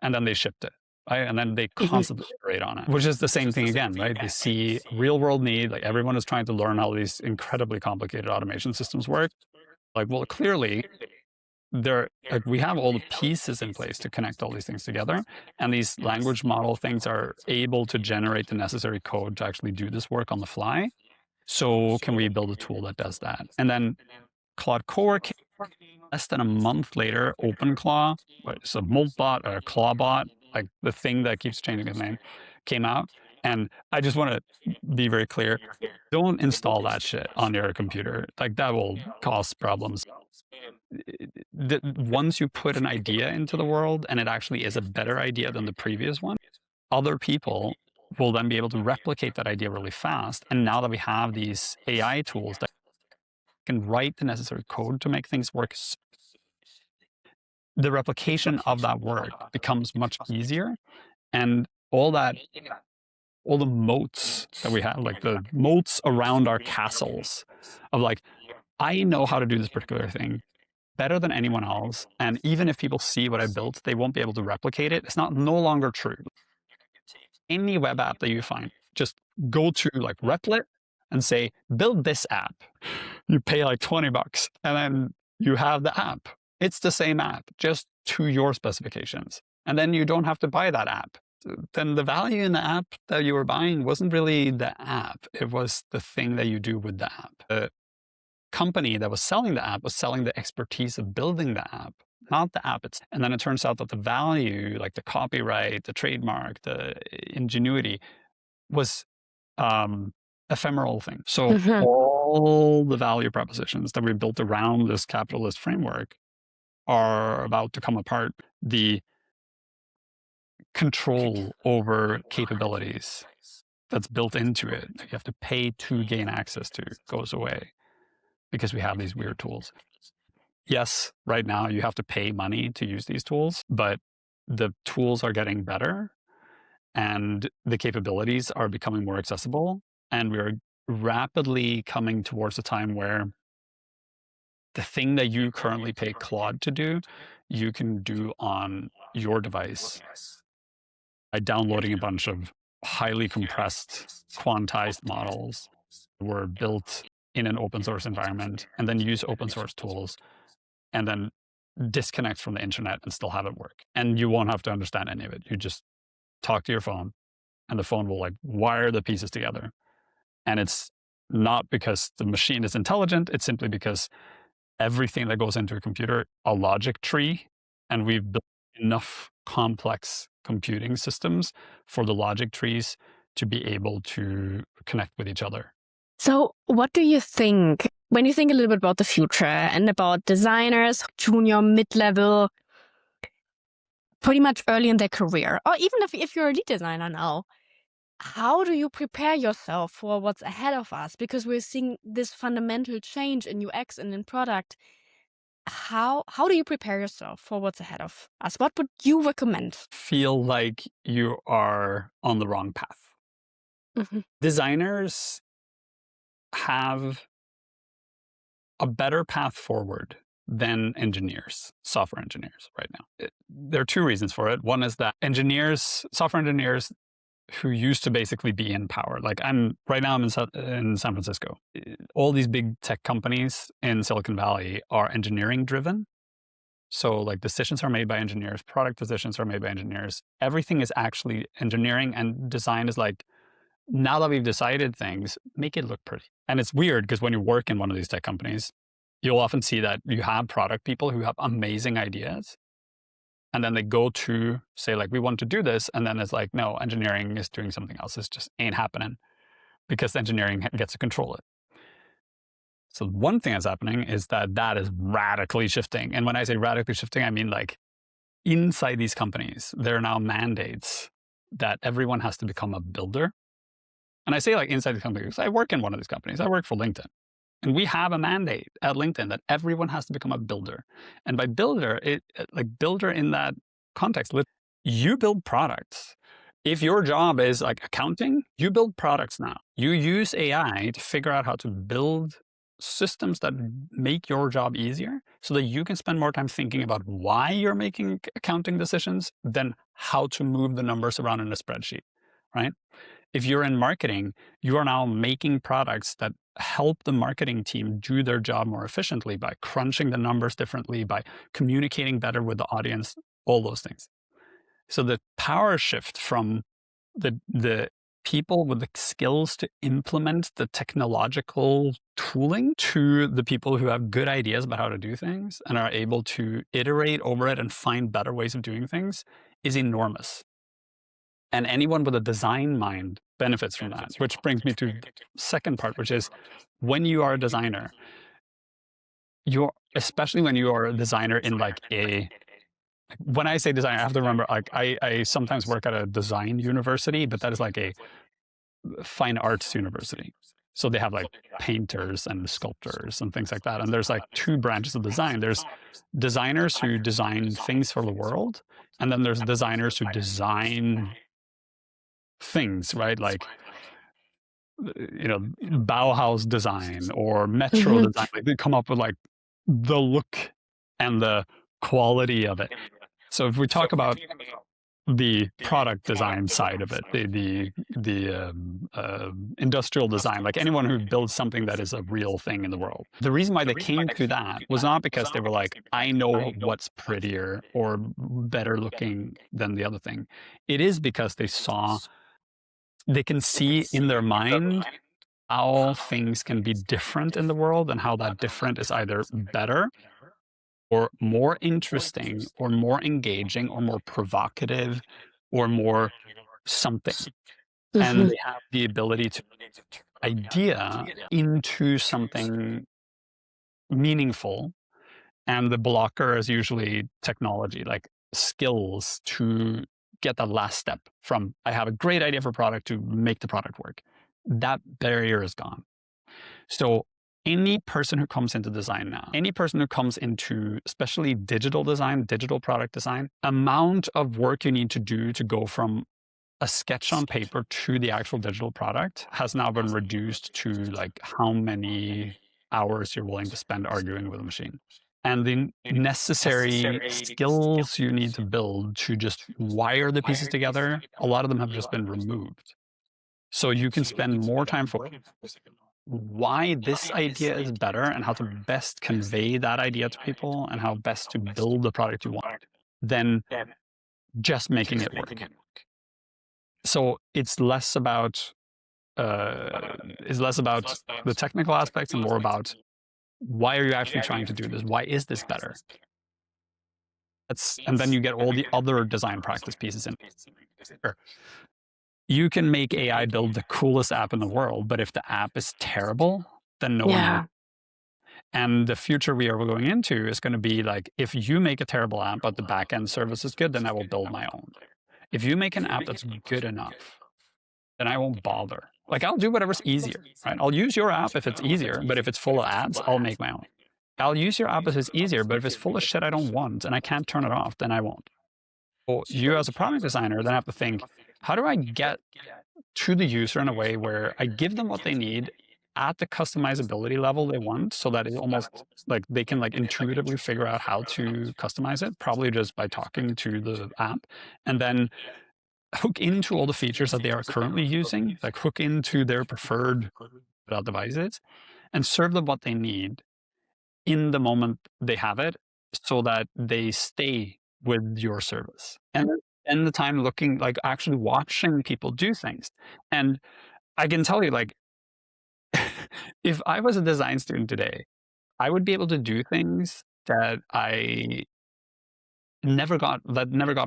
and then they shipped it. Right? And then they constantly iterate on it, which is the same thing again, right? They see real world need, like everyone is trying to learn how these incredibly complicated automation systems work. Like, well, clearly like we have all the pieces in place to connect all these things together, and these language model things are able to generate the necessary code to actually do this work on the fly. So can we build a tool that does that? And then Claude Core came less than a month later. OpenClaw, it's a Moltbot or a Clawbot, like the thing that keeps changing its name, came out. And I just want to be very clear, don't install that shit on your computer. Like that will cause problems. Once you put an idea into the world and it actually is a better idea than the previous one, other people will then be able to replicate that idea really fast. And now that we have these AI tools that can write the necessary code to make things work, the replication of that work becomes much easier. And all the moats that we have, like the moats around our castles of like, I know how to do this particular thing better than anyone else. And even if people see what I built, they won't be able to replicate it. It's no longer true. Any web app that you find, just go to like Replit and say, build this app. You pay like $20 and then you have the app. It's the same app, just to your specifications. And then you don't have to buy that app. Then the value in the app that you were buying wasn't really the app. It was the thing that you do with the app. The company that was selling the app was selling the expertise of building the app, not the app itself. And then it turns out that the value, like the copyright, the trademark, the ingenuity, was ephemeral thing. So all the value propositions that we built around this capitalist framework are about to come apart. The control over capabilities that's built into it, that you have to pay to gain access to, goes away because we have these weird tools. Yes, right now you have to pay money to use these tools, but the tools are getting better and the capabilities are becoming more accessible. And we're rapidly coming towards a time where the thing that you currently pay Claude to do, you can do on your device by downloading a bunch of highly compressed, quantized models were built in an open source environment, and then use open source tools, and then disconnect from the internet and still have it work. And you won't have to understand any of it. You just talk to your phone, and the phone will like wire the pieces together. And it's not because the machine is intelligent, it's simply because everything that goes into a computer, a logic tree, and we've built enough complex computing systems for the logic trees to be able to connect with each other. So what do you think when you think a little bit about the future and about designers, junior, mid-level, pretty much early in their career, or even if you're a lead designer now, how do you prepare yourself for what's ahead of us? Because we're seeing this fundamental change in UX and in product. How do you prepare yourself for what's ahead of us? What would you recommend? Feel like you are on the wrong path. Designers have a better path forward than engineers, software engineers right now. There are two reasons for it. One is that software engineers who used to basically be in power, like right now I'm in San Francisco. All these big tech companies in Silicon Valley are engineering driven. So like decisions are made by engineers, product decisions are made by engineers. Everything is actually engineering, and design is like, now that we've decided things, make it look pretty. And it's weird because when you work in one of these tech companies, you'll often see that you have product people who have amazing ideas. And then they go to say like, we want to do this. And then it's like, no, engineering is doing something else. It just ain't happening because engineering gets to control it. So one thing that's happening is that is radically shifting. And when I say radically shifting, I mean like inside these companies, there are now mandates that everyone has to become a builder. And I say like inside the company because I work in one of these companies. I work for LinkedIn. And we have a mandate at LinkedIn that everyone has to become a builder. And by builder, builder in that context, you build products. If your job is like accounting, you build products now. You use AI to figure out how to build systems that make your job easier so that you can spend more time thinking about why you're making accounting decisions than how to move the numbers around in a spreadsheet, right? If you're in marketing, you are now making products that help the marketing team do their job more efficiently by crunching the numbers differently, by communicating better with the audience, all those things. So the power shift from the people with the skills to implement the technological tooling to the people who have good ideas about how to do things and are able to iterate over it and find better ways of doing things is enormous. And anyone with a design mind benefits from that, which brings me to the second part, which is when you are a designer, especially when you are a designer in like when I say design, I have to remember, like, I sometimes work at a design university, but that is like a fine arts university. So they have like painters and sculptors and things like that. And there's like two branches of design. There's designers who design things for the world, and then there's designers who design things, right? Like, Bauhaus design or Metro design. Like, they come up with like the look and the quality of it. So if we talk about the product design side of it, the industrial design, like anyone who builds something that is a real thing in the world. The reason why they came to that was not because they were like, I know what's prettier or better looking than the other thing. It is because they can see in their mind how things can be different in the world and how that different is either better or more interesting or more engaging or more provocative or more something. And they have the ability to idea into something meaningful. And the blocker is usually technology, like skills to get that last step from I have a great idea for a product to make the product work. That barrier is gone. So any person who comes into design now, any person who comes into especially digital design, digital product design, amount of work you need to do to go from a sketch on paper to the actual digital product has now been reduced to like how many hours you're willing to spend arguing with a machine. And the necessary skills you need to build to just wire the pieces together, a lot of them have just been removed. So you can spend more time for why this idea is better and how to best convey that idea to people and how best to build the product you want than just making it work. So it's less about the technical aspects and more about why are you actually trying to do this? Why is this better? And then you get all the other design practice pieces in. You can make AI build the coolest app in the world, but if the app is terrible, then no one will. And the future we are going into is going to be like, if you make a terrible app, but the backend service is good, then I will build my own. If you make an app that's good enough, then I won't bother. Like, I'll do whatever's easier, right? I'll use your app if it's easier, but if it's full of ads, I'll make my own. I'll use your app if it's easier, but if it's full of shit I don't want and I can't turn it off, then I won't. So you as a product designer then have to think, how do I get to the user in a way where I give them what they need at the customizability level they want, so that it almost like they can like intuitively figure out how to customize it, probably just by talking to the app, and then hook into all the features that they are currently using, like hook into their preferred devices and serve them what they need in the moment they have it so that they stay with your service. And spend the time looking, like actually watching people do things. And I can tell you, like, if I was a design student today, I would be able to do things that I never got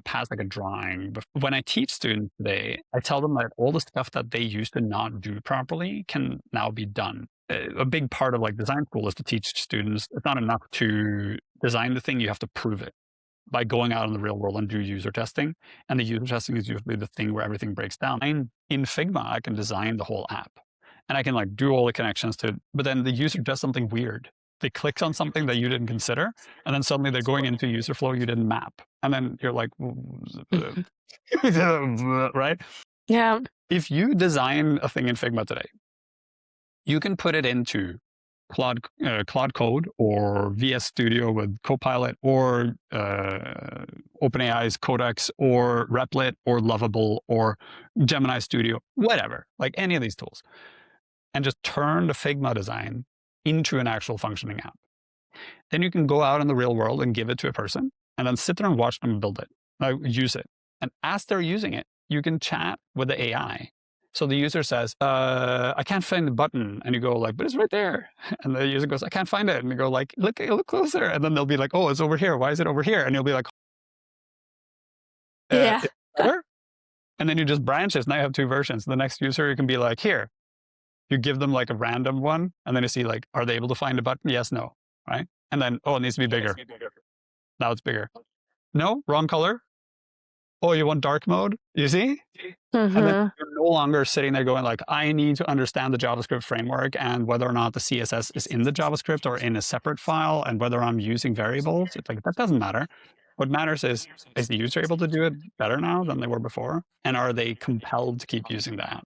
past like a drawing. When I teach students today, I tell them that all the stuff that they used to not do properly can now be done. A big part of like design school is to teach students it's not enough to design the thing, you have to prove it by going out in the real world and do user testing. And the user testing is usually the thing where everything breaks down. In Figma, I can design the whole app and I can like do all the connections to it, but then the user does something weird. They click on something that you didn't consider, and then suddenly they're going into user flow you didn't map. And then you're like, right? Yeah. If you design a thing in Figma today, you can put it into Cloud Code or VS Studio with Copilot or OpenAI's Codex or Replit or Lovable or Gemini Studio, whatever, like any of these tools, and just turn the Figma design into an actual functioning app. Then you can go out in the real world and give it to a person and then sit there and watch them build it, use it. And as they're using it, you can chat with the AI. So the user says, I can't find the button. And you go like, but it's right there. And the user goes, I can't find it. And you go like, look closer. And then they'll be like, oh, it's over here. Why is it over here? And you'll be like, Yeah. better? And then you just branch it. Now you have two versions. The next user, you can be like, here. You give them like a random one. And then you see like, are they able to find a button? Yes, no. Right? And then, oh, it needs to be bigger. Now it's bigger. No, wrong color. Oh, you want dark mode? You see? And then you're no longer sitting there going like, I need to understand the JavaScript framework and whether or not the CSS is in the JavaScript or in a separate file and whether I'm using variables. It's like, that doesn't matter. What matters is the user able to do it better now than they were before? And are they compelled to keep using that?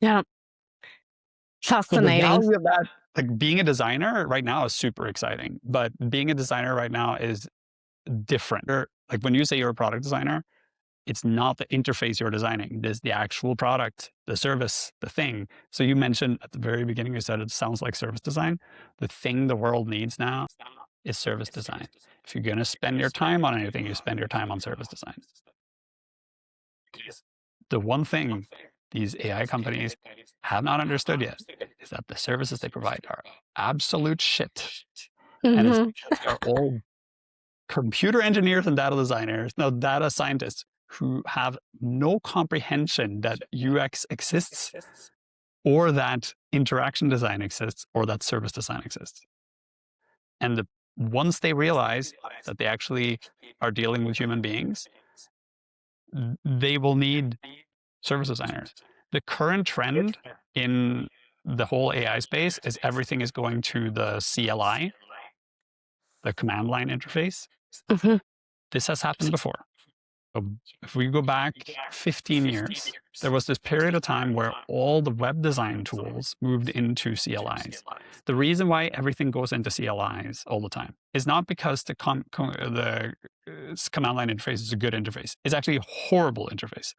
Yeah. So the Fascinating. value of that, like being a designer right now is super exciting, but being a designer right now is different. Like when you say you're a product designer, it's not the interface you're designing. It is the actual product, the service, the thing. So you mentioned at the very beginning, you said it sounds like service design. The thing the world needs now is service design. If you're going to spend your time on anything, you spend your time on service design. The one thing these AI companies have not understood yet is that the services they provide are absolute shit. And it's because they're all computer engineers and data scientists who have no comprehension that UX exists or that interaction design exists or that service design exists. And once they realize that they actually are dealing with human beings, they will need service designers. The current trend in the whole AI space is everything is going to the CLI, the command line interface. This has happened before. So if we go back 15 years, there was this period of time where all the web design tools moved into CLIs. The reason why everything goes into CLIs all the time is not because the command line interface is a good interface. It's actually a horrible interface.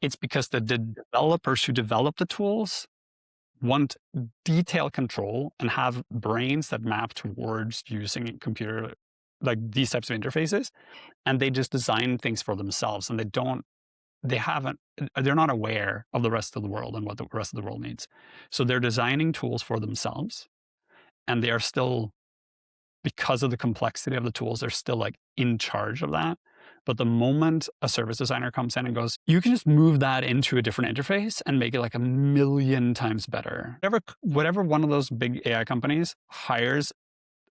It's because the developers who develop the tools want detail control and have brains that map towards using computer, like these types of interfaces. And they just design things for themselves and they're not aware of the rest of the world and what the rest of the world needs. So they're designing tools for themselves and they are still, because of the complexity of the tools, they're still like in charge of that. But the moment a service designer comes in and goes, you can just move that into a different interface and make it like 1,000,000 times better. Whatever one of those big AI companies hires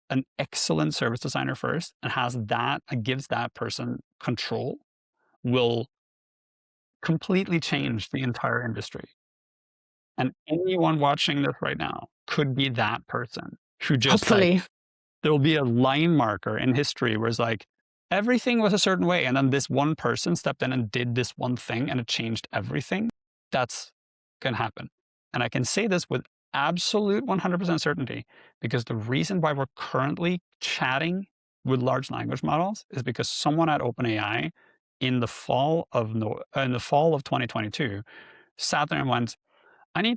an excellent service designer first and gives that person control, will completely change the entire industry. And anyone watching this right now could be that person who just Hopefully. there will be a line marker in history where it's like, everything was a certain way. And then this one person stepped in and did this one thing and it changed everything. That's going to happen. And I can say this with absolute 100% certainty because the reason why we're currently chatting with large language models is because someone at OpenAI in the fall of 2022 sat there and went, I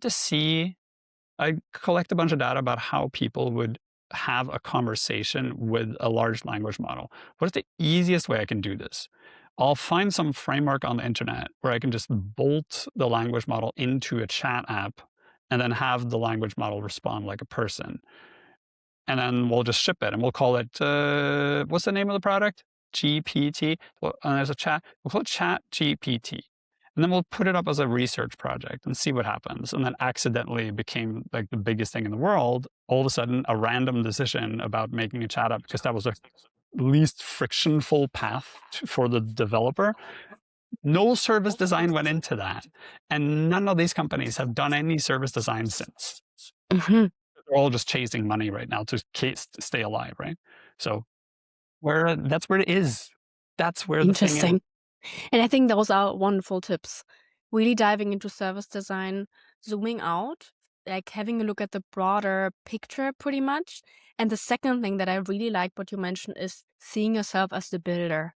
collect a bunch of data about how people would have a conversation with a large language model. What is the easiest way I can do this? I'll find some framework on the internet where I can just bolt the language model into a chat app and then have the language model respond like a person. And then we'll just ship it and we'll call it, what's the name of the product? GPT. Well, and there's a chat, we'll call it Chat GPT. And then we'll put it up as a research project and see what happens. And then accidentally became like the biggest thing in the world. All of a sudden, a random decision about making a chat app because that was the least frictionful path for the developer. No service design went into that. And none of these companies have done any service design since. They're all just chasing money right now to stay alive, right? So that's where it is. That's where the thing is. Interesting. And I think those are wonderful tips. Really diving into service design, zooming out, like having a look at the broader picture pretty much. And the second thing that I really like what you mentioned is seeing yourself as the builder.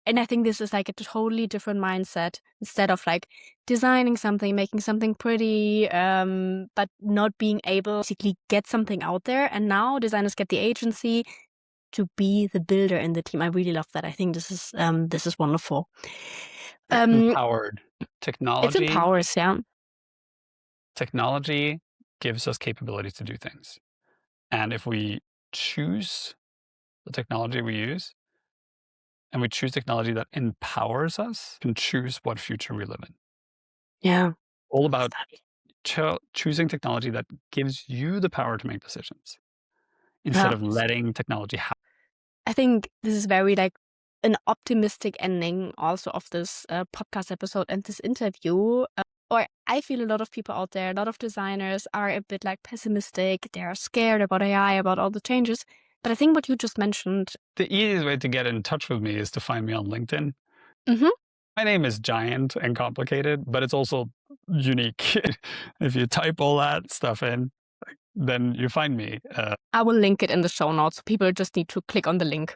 And I think this is like a totally different mindset instead of like designing something, making something pretty, but not being able to basically get something out there. And now designers get the agency to be the builder in the team. I really love that. I think this is wonderful. Empowered. It Technology empowers, yeah. technology gives us capabilities to do things. And if we choose the technology we use, and we choose technology that empowers us, we can choose what future we live in. Yeah. All about choosing technology that gives you the power to make decisions instead of letting technology happen. I think this is very like an optimistic ending also of this podcast episode and this interview. Or I feel a lot of people out there, a lot of designers are a bit like pessimistic. They're scared about AI, about all the changes. But I think what you just mentioned. The easiest way to get in touch with me is to find me on LinkedIn. Mm-hmm. My name is giant and complicated, but it's also unique. If you type all that stuff in, then you find me. I will link it in the show notes. So people just need to click on the link.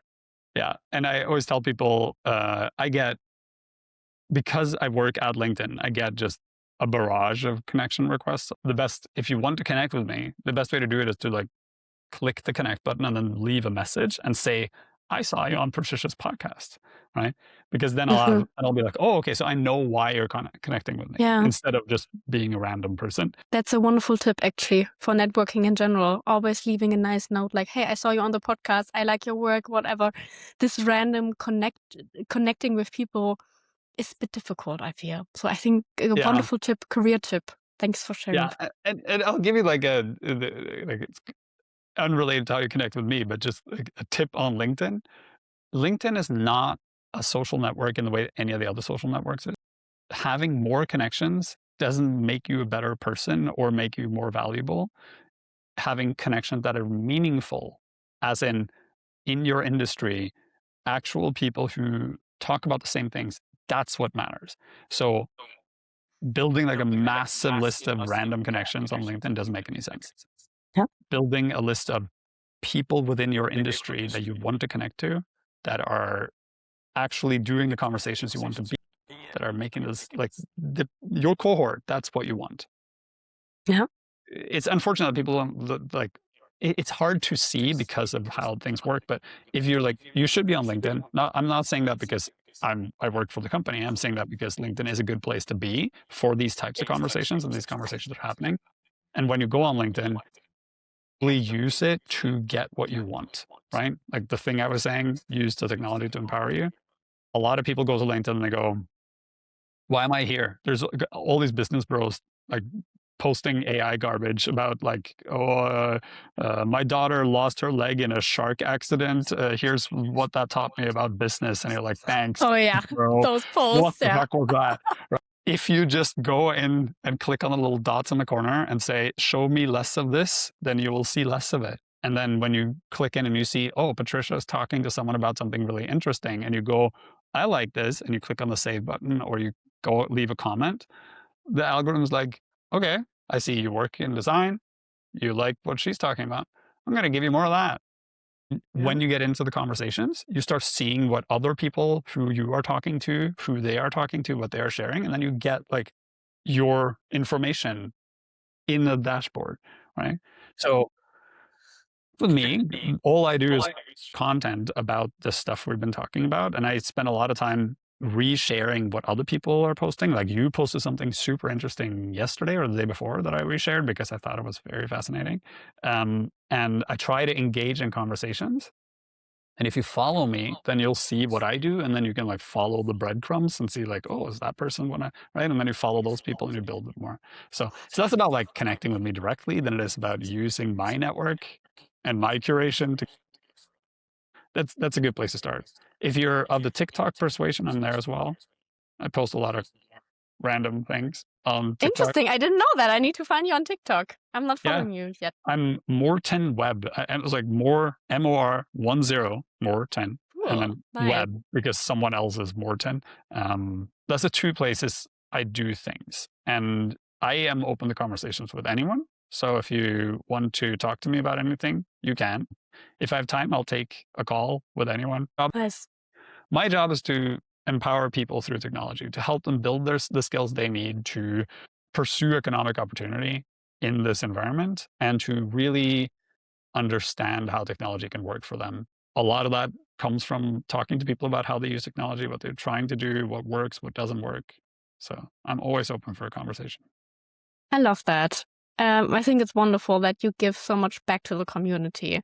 Yeah. And I always tell people, because I work at LinkedIn, I get just a barrage of connection requests. If you want to connect with me, the best way to do it is to like click the connect button and then leave a message and say, I saw you on Patricia's podcast, right? Because then I'll be like, oh, okay, so I know why you're connecting with me instead of just being a random person. That's a wonderful tip, actually, for networking in general. Always leaving a nice note like, hey, I saw you on the podcast. I like your work, whatever. This random connecting with people is a bit difficult, I feel. So I think a wonderful tip, career tip. Thanks for sharing. Yeah, and I'll give you like it's unrelated to how you connect with me, but just like a tip on LinkedIn. LinkedIn is not a social network in the way that any of the other social networks is. Having more connections doesn't make you a better person or make you more valuable. Having connections that are meaningful, as in your industry, actual people who talk about the same things, that's what matters. So building like a massive list of random connections on LinkedIn doesn't make any sense. Yeah. Building a list of people within your industry that you want to connect to, that are actually doing the conversations you want to be, that are making this like your cohort, that's what you want. Yeah. It's unfortunate that people don't like, it's hard to see because of how things work, but if you're like, you should be on LinkedIn. I'm not saying that because I work for the company. I'm saying that because LinkedIn is a good place to be for these types of conversations, and these conversations are happening. And when you go on LinkedIn, really use it to get what you want, right? Like the thing I was saying, use the technology to empower you. A lot of people go to LinkedIn and they go, why am I here? There's all these business bros like posting AI garbage about like, my daughter lost her leg in a shark accident. Here's what that taught me about business. And you're like, thanks. Oh yeah, bro. those posts. What the heck was that? If you just go in and click on the little dots in the corner and say, show me less of this, then you will see less of it. And then when you click in and you see, oh, Patricia is talking to someone about something really interesting, and you go, I like this, and you click on the save button or you go leave a comment, the algorithm is like, okay, I see you work in design. You like what she's talking about. I'm going to give you more of that. Yeah. When you get into the conversations, you start seeing what other people who you are talking to, who they are talking to, what they are sharing. And then you get like your information in the dashboard, right? So with me, all I do is content about the stuff we've been talking about. And I spend a lot of time resharing what other people are posting. Like you posted something super interesting yesterday or the day before that I reshared because I thought it was very fascinating. And I try to engage in conversations. And if you follow me, then you'll see what I do. And then you can like follow the breadcrumbs and see like, oh, is that person right? And then you follow those people and you build it more. So that's about like connecting with me directly than it is about using my network and my curation to. That's a good place to start. If you're of the TikTok persuasion, I'm there as well. I post a lot of random things on TikTok. Interesting. I didn't know that. I need to find you on TikTok. I'm not following you yet. I'm Morten Web. It was like MOR10, Morten, and then Web because someone else is Morten. That's the two places I do things. And I am open to conversations with anyone. So if you want to talk to me about anything, you can. If I have time, I'll take a call with anyone. Nice. My job is to empower people through technology, to help them build the skills they need to pursue economic opportunity in this environment and to really understand how technology can work for them. A lot of that comes from talking to people about how they use technology, what they're trying to do, what works, what doesn't work. So I'm always open for a conversation. I love that. I think it's wonderful that you give so much back to the community.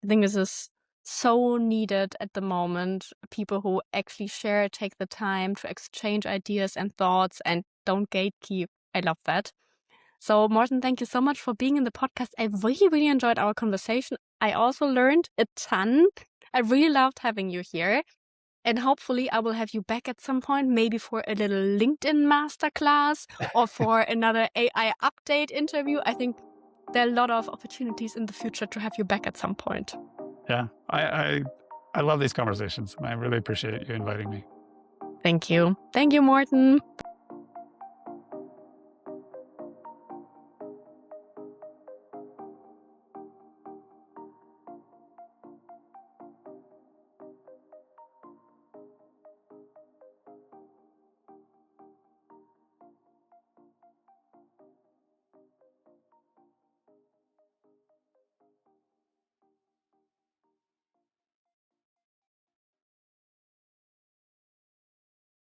I think this is so needed at the moment. People who actually share, take the time to exchange ideas and thoughts and don't gatekeep. I love that. So, Morten, thank you so much for being in the podcast. I really, really enjoyed our conversation. I also learned a ton. I really loved having you here. And hopefully I will have you back at some point, maybe for a little LinkedIn masterclass or for another AI update interview. I think there are a lot of opportunities in the future to have you back at some point. Yeah, I love these conversations. I really appreciate you inviting me. Thank you. Thank you, Morten.